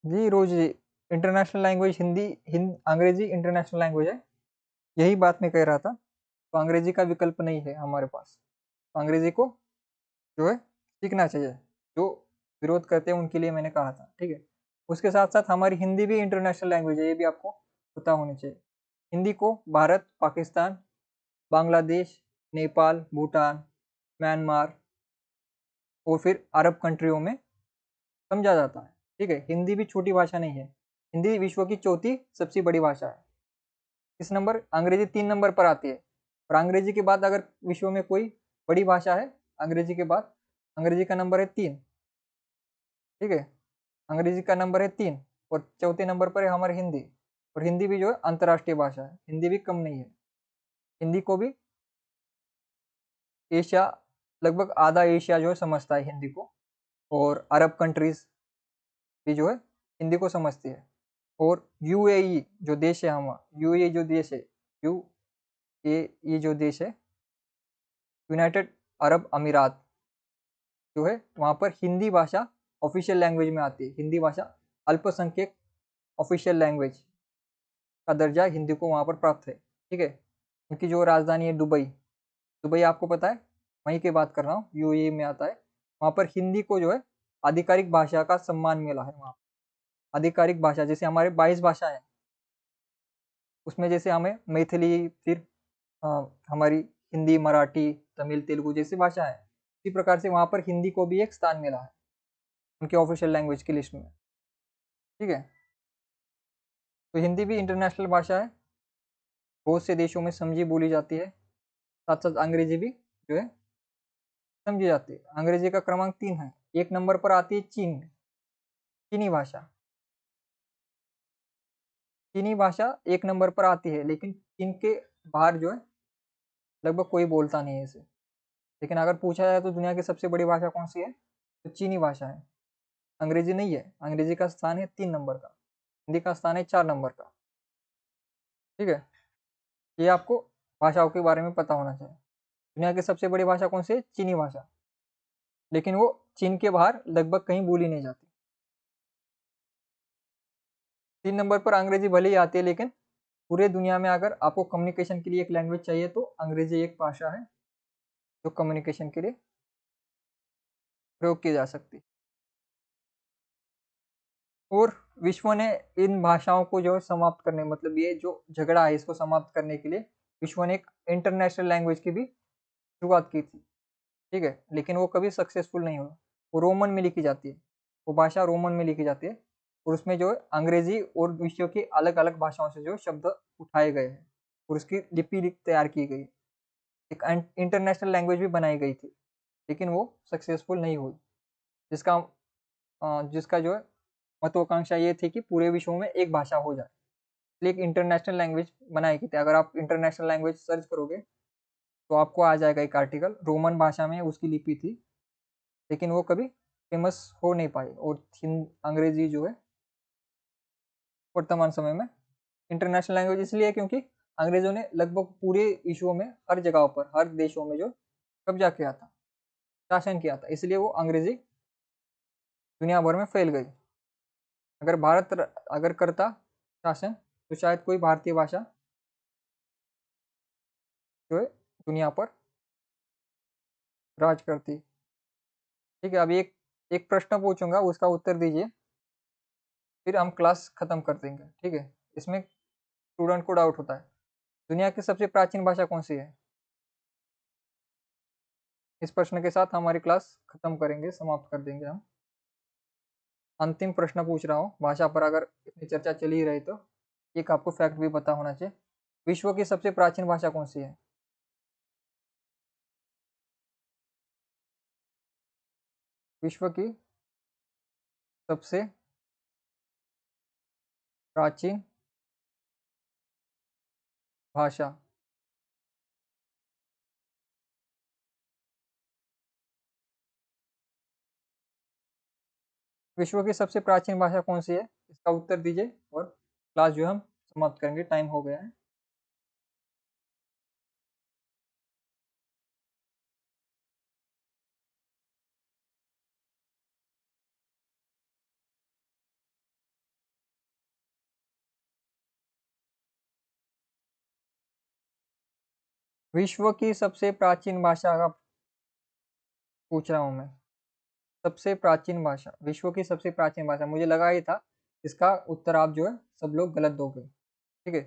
जी रोज इंटरनेशनल लैंग्वेज हिंदी, अंग्रेजी इंटरनेशनल लैंग्वेज है, यही बात मैं कह रहा था। तो अंग्रेजी का विकल्प नहीं है हमारे पास, तो अंग्रेजी को जो है सीखना चाहिए। जो विरोध करते हैं उनके लिए मैंने कहा था। ठीक है, उसके साथ साथ हमारी हिंदी भी इंटरनेशनल लैंग्वेज है, ये भी आपको पता होनी चाहिए। हिंदी को भारत, पाकिस्तान, बांग्लादेश, नेपाल, भूटान, म्यांमार और फिर अरब कंट्रियों में समझा जाता है। ठीक है, हिंदी भी छोटी भाषा नहीं है, हिंदी विश्व की चौथी सबसे बड़ी भाषा है। इस नंबर अंग्रेजी 3 नंबर पर आती है, और अंग्रेजी के बाद अगर विश्व में कोई बड़ी भाषा है अंग्रेजी के बाद, अंग्रेजी का नंबर है 3। ठीक है, अंग्रेजी का नंबर है 3 और चौथे नंबर पर है हमारी हिंदी। और हिंदी भी जो है अंतर्राष्ट्रीय भाषा है, हिंदी भी कम नहीं है। हिंदी को भी एशिया, लगभग आधा एशिया जो है समझता है हिंदी को, और अरब कंट्रीज भी जो है हिंदी को समझती है। और यूएई जो देश है, हम यूएई जो देश है, यूएई जो देश है, यूनाइटेड अरब अमीरात जो है, वहाँ पर हिंदी भाषा ऑफिशियल लैंग्वेज में आती है। हिंदी भाषा अल्पसंख्यक ऑफिशियल लैंग्वेज का दर्जा हिंदी को वहाँ पर प्राप्त है। ठीक है, उनकी जो राजधानी है दुबई, दुबई आपको पता है, वहीं की बात कर रहा हूँ, यूएई में आता है। वहाँ पर हिंदी को जो है आधिकारिक भाषा का सम्मान मिला है वहाँ। आधिकारिक भाषा, जैसे हमारे 22 भाषा है, उसमें जैसे हमें मैथिली, फिर हमारी हिंदी, मराठी, तमिल, तेलुगु जैसी भाषा है, इसी प्रकार से वहाँ पर हिंदी को भी एक स्थान मिला है उनके ऑफिशियल लैंग्वेज की लिस्ट में। ठीक है, तो हिंदी भी इंटरनेशनल भाषा है, बहुत से देशों में समझी बोली जाती है। साथ साथ अंग्रेजी भी जो है समझी जाती है। अंग्रेजी का क्रमांक 3 है। 1 नंबर पर आती है चीन, चीनी भाषा। चीनी भाषा 1 नंबर पर आती है, लेकिन चीन के बाहर जो है लगभग कोई बोलता नहीं है इसे। लेकिन अगर पूछा जाए तो दुनिया की सबसे बड़ी भाषा कौन सी है, तो चीनी भाषा है, अंग्रेजी नहीं है। अंग्रेजी का स्थान है 3 नंबर का, हिंदी का स्थान है 4 नंबर का। ठीक है, ये आपको भाषाओं के बारे में पता होना चाहिए। दुनिया की सबसे बड़ी भाषा कौन सी है, चीनी भाषा, लेकिन वो चीन के बाहर लगभग कहीं बोली नहीं जाती। 3 नंबर पर अंग्रेजी भले ही आती है, लेकिन पूरे दुनिया में अगर आपको कम्युनिकेशन के लिए एक लैंग्वेज चाहिए तो अंग्रेजी एक भाषा है जो कम्युनिकेशन के लिए प्रयोग की जा सकती है। और विश्व ने इन भाषाओं को जो है समाप्त करने, मतलब ये जो झगड़ा है इसको समाप्त करने के लिए विश्व ने एक इंटरनेशनल लैंग्वेज की भी शुरुआत की थी। ठीक है, लेकिन वो कभी सक्सेसफुल नहीं हुआ। वो रोमन में लिखी जाती है, वो भाषा रोमन में लिखी जाती है, और उसमें जो है अंग्रेजी और विश्व की अलग अलग भाषाओं से जो शब्द उठाए गए हैं और उसकी लिपि तैयार की गई। एक इंटरनेशनल लैंग्वेज भी बनाई गई थी, लेकिन वो सक्सेसफुल नहीं हुई। जिसका जिसका जो है महत्वाकांक्षा ये थी कि पूरे विश्व में एक भाषा हो जाए, इसलिए एक इंटरनेशनल लैंग्वेज बनाई गई थी। अगर आप इंटरनेशनल लैंग्वेज सर्च करोगे तो आपको आ जाएगा एक आर्टिकल, रोमन भाषा में उसकी लिपि थी, लेकिन वो कभी फेमस हो नहीं पाई। और अंग्रेजी जो है वर्तमान समय में इंटरनेशनल लैंग्वेज इसलिए है क्योंकि अंग्रेजों ने लगभग पूरे विश्व में हर जगह पर, हर देशों में जो कब्जा किया था, शासन किया था, इसलिए वो अंग्रेजी दुनिया भर में फैल गई। अगर भारत अगर करता शासन तो शायद कोई भारतीय भाषा जो है दुनिया पर राज करती। ठीक है, अभी एक एक प्रश्न पूछूंगा, उसका उत्तर दीजिए, फिर हम क्लास खत्म कर देंगे। ठीक है, इसमें स्टूडेंट को डाउट होता है, दुनिया की सबसे प्राचीन भाषा कौन सी है। इस प्रश्न के साथ हमारी क्लास खत्म करेंगे, समाप्त कर देंगे हम। अंतिम प्रश्न पूछ रहा हूँ, भाषा पर अगर इतनी चर्चा चली ही रही तो एक आपको फैक्ट भी पता होना चाहिए। विश्व की सबसे प्राचीन भाषा कौन सी है। विश्व की सबसे प्राचीन भाषा। विश्व की सबसे प्राचीन भाषा कौन सी है, इसका उत्तर दीजिए और क्लास जो है हम समाप्त करेंगे, टाइम हो गया है। विश्व की सबसे प्राचीन भाषा का पूछ रहा हूं मैं। सबसे प्राचीन भाषा, विश्व की सबसे प्राचीन भाषा, मुझे लगा ही था इसका उत्तर आप जो है सब लोग गलत दोगे। ठीक है,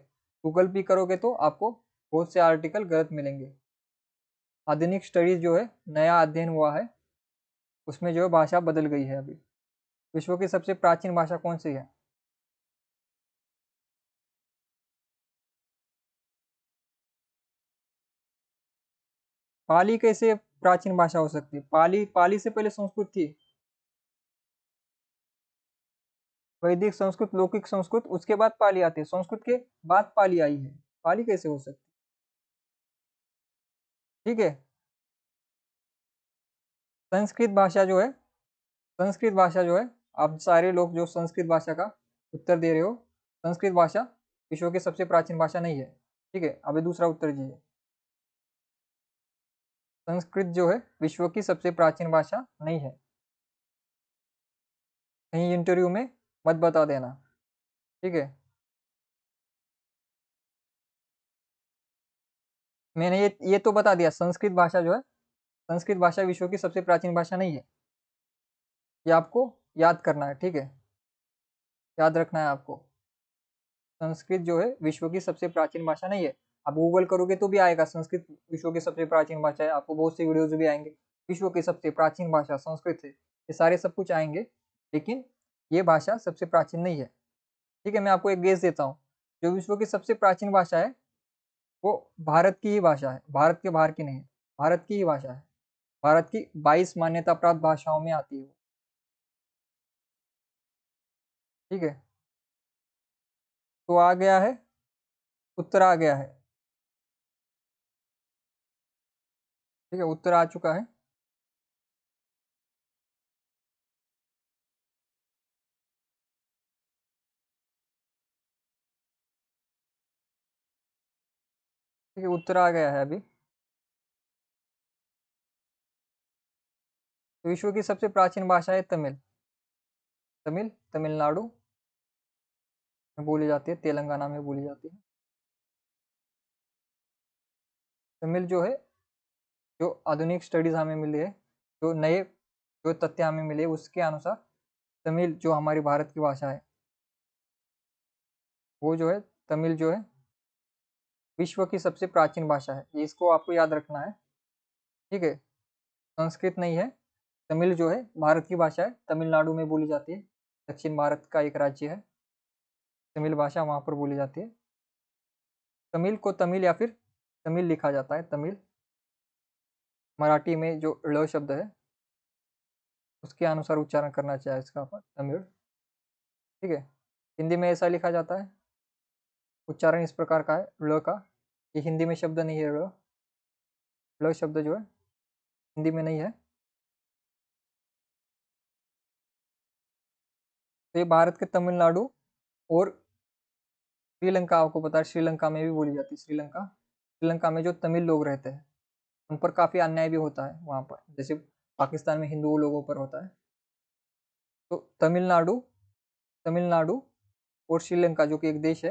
गूगल भी करोगे तो आपको बहुत से आर्टिकल गलत मिलेंगे। आधुनिक स्टडीज जो है नया अध्ययन हुआ है, उसमें जो है भाषा बदल गई है अभी। विश्व की सबसे प्राचीन भाषा कौन सी है? पाली कैसे प्राचीन भाषा हो सकती है? पाली, पाली से पहले संस्कृत थी। वैदिक संस्कृत, लौकिक संस्कृत, उसके बाद पाली आती है, संस्कृत के बाद पाली आई है। पाली कैसे हो सकती? ठीक है, संस्कृत भाषा जो है, संस्कृत भाषा जो है, आप सारे लोग जो संस्कृत भाषा का उत्तर दे रहे हो, संस्कृत भाषा विश्व की सबसे प्राचीन भाषा नहीं है। ठीक है, अभी दूसरा उत्तर दीजिए। संस्कृत जो है विश्व की सबसे प्राचीन भाषा नहीं है। कहीं इंटरव्यू में मत बता देना। ठीक है, मैंने ये तो बता दिया, संस्कृत भाषा जो है, संस्कृत भाषा विश्व की सबसे प्राचीन भाषा नहीं है। ये आपको याद करना है। ठीक है, याद रखना है आपको। संस्कृत जो है विश्व की सबसे प्राचीन भाषा नहीं है। आप गूगल करोगे तो भी आएगा, संस्कृत विश्व की सबसे प्राचीन भाषा है, आपको बहुत सी वीडियोज भी आएंगे, विश्व की सबसे प्राचीन भाषा संस्कृत है, ये सारे सब कुछ आएंगे, लेकिन ये भाषा सबसे प्राचीन नहीं है। ठीक है, मैं आपको एक गेस देता हूँ, जो विश्व की सबसे प्राचीन भाषा है वो भारत की ही भाषा है, भारत के बाहर की नहीं है, भारत की ही भाषा है। भारत की 22 मान्यता प्राप्त भाषाओं में आती है वो। ठीक है, तो आ गया है, उत्तर आ गया है। ठीक है, उत्तर आ चुका है। ठीक है, उत्तर आ गया है अभी। तो विश्व की सबसे प्राचीन भाषा है तमिल। तमिल तमिलनाडु में बोली जाती है, तेलंगाना में बोली जाती है। तमिल जो है, जो आधुनिक स्टडीज हमें मिली है, जो नए जो तथ्य हमें मिले उसके अनुसार तमिल जो हमारी भारत की भाषा है, वो जो है, तमिल जो है विश्व की सबसे प्राचीन भाषा है, ये इसको आपको याद रखना है। ठीक है, संस्कृत नहीं है, तमिल जो है भारत की भाषा है, तमिलनाडु में बोली जाती है, दक्षिण भारत का एक राज्य है, तमिल भाषा वहाँ पर बोली जाती है। तमिल को तमिल या फिर तमिल लिखा जाता है, तमिल। मराठी में जो ळ शब्द है उसके अनुसार उच्चारण करना चाहिए इसका अपन, तमिल। ठीक है, हिंदी में ऐसा लिखा जाता है, उच्चारण इस प्रकार का है ळ का, ये हिंदी में शब्द नहीं है ळ, ळ शब्द जो है हिंदी में नहीं है। तो ये भारत के तमिलनाडु और श्रीलंका, आपको पता है श्रीलंका में भी बोली जाती है, श्रीलंका, श्रीलंका में जो तमिल लोग रहते हैं उन पर काफ़ी अन्याय भी होता है वहाँ पर, जैसे पाकिस्तान में हिंदू लोगों पर होता है। तो तमिलनाडु, तमिलनाडु और श्रीलंका जो कि एक देश है,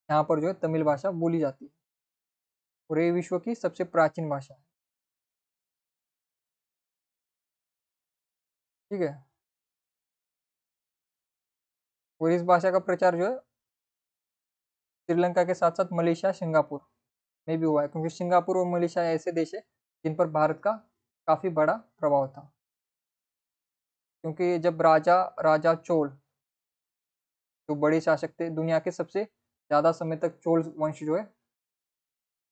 यहाँ पर जो है तमिल भाषा बोली जाती है, और ये विश्व की सबसे प्राचीन भाषा है। ठीक है, और इस भाषा का प्रचार जो है श्रीलंका के साथ साथ मलेशिया, सिंगापुर में भी हुआ है, क्योंकि सिंगापुर और मलेशिया ऐसे देश है जिन पर भारत का काफ़ी बड़ा प्रभाव था। क्योंकि जब राजा राजा चोल जो बड़े शासक थे, दुनिया के सबसे ज़्यादा समय तक चोल वंश जो है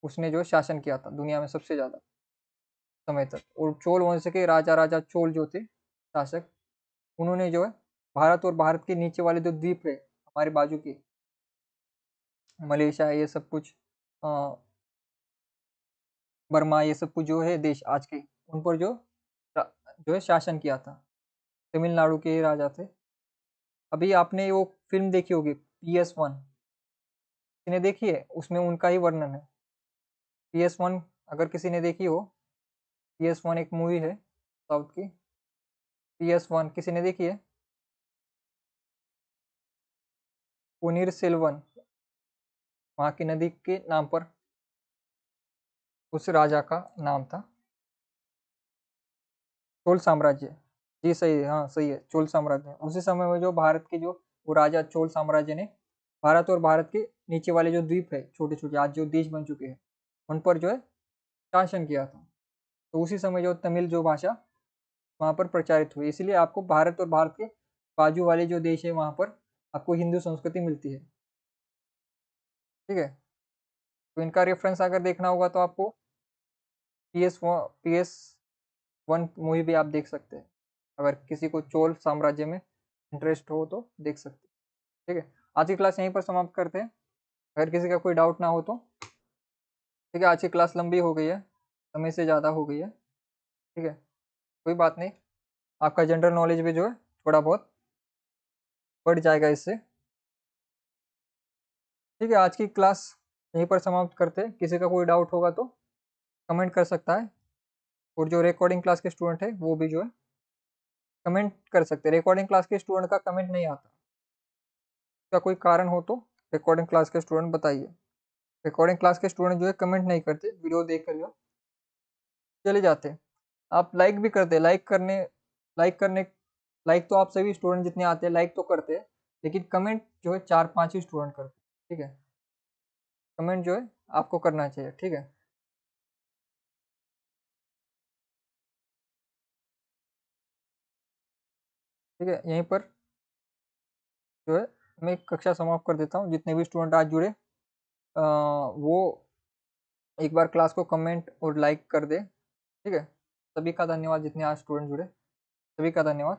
उसने जो शासन किया था दुनिया में सबसे ज़्यादा समय तक, और चोल वंश के राजा राजा चोल जो थे शासक, उन्होंने जो है भारत और भारत के नीचे वाले जो द्वीप है हमारे बाजू के, मलेशिया ये सब कुछ, बर्मा ये सब कुछ जो है देश आज के, उन पर जो है शासन किया था। तमिलनाडु के ये राजा थे। अभी आपने वो फिल्म देखी होगी PS1, किसी ने देखी है? उसमें उनका ही वर्णन है। PS1 अगर किसी ने देखी हो, PS1 एक मूवी है साउथ की। PS1 किसी ने देखी है? पुनीर सेल्वन, वहाँ की नदी के नाम पर उस राजा का नाम था। चोल साम्राज्य। जी सही है, हाँ सही है, चोल साम्राज्य। उसी समय में जो भारत के जो वो राजा चोल साम्राज्य ने भारत और भारत के नीचे वाले जो द्वीप है छोटे छोटे आज जो देश बन चुके हैं उन पर जो है शासन किया था। तो उसी समय जो तमिल जो भाषा वहाँ पर प्रचारित हुई, इसीलिए आपको भारत और भारत के बाजू वाले जो देश है वहाँ पर आपको हिंदू संस्कृति मिलती है। ठीक है, तो इनका रेफरेंस अगर देखना होगा तो आपको PS1 मूवी भी आप देख सकते हैं, अगर किसी को चोल साम्राज्य में इंटरेस्ट हो तो देख सकते हैं। ठीक है, आज की क्लास यहीं पर समाप्त करते हैं। अगर किसी का कोई डाउट ना हो तो ठीक है, आज की क्लास लंबी हो गई है, समय से ज़्यादा हो गई है। ठीक है, कोई बात नहीं, आपका जनरल नॉलेज भी जो है थोड़ा बहुत बढ़ जाएगा इससे। ठीक है, आज की क्लास यहीं पर समाप्त करते हैं। किसी का कोई डाउट होगा तो कमेंट कर सकता है, और जो रिकॉर्डिंग क्लास के स्टूडेंट है वो भी जो है कमेंट कर सकते हैं। रिकॉर्डिंग क्लास के स्टूडेंट का कमेंट नहीं आता, क्या कोई कारण हो तो रिकॉर्डिंग क्लास के स्टूडेंट बताइए। रिकॉर्डिंग क्लास के स्टूडेंट जो है कमेंट नहीं करते, वीडियो देख कर जो चले जाते हैं। आप लाइक भी करते हैं, लाइक करने लाइक तो आप सभी स्टूडेंट जितने आते हैं लाइक तो करते हैं, लेकिन कमेंट जो है 4-5 ही स्टूडेंट करते हैं। ठीक है, कमेंट जो है आपको करना चाहिए। ठीक है, ठीक है, यहीं पर जो है मैं कक्षा समाप्त कर देता हूँ। जितने भी स्टूडेंट आज जुड़े वो एक बार क्लास को कमेंट और लाइक कर दे। ठीक है, सभी का धन्यवाद, जितने आज स्टूडेंट जुड़े सभी का धन्यवाद।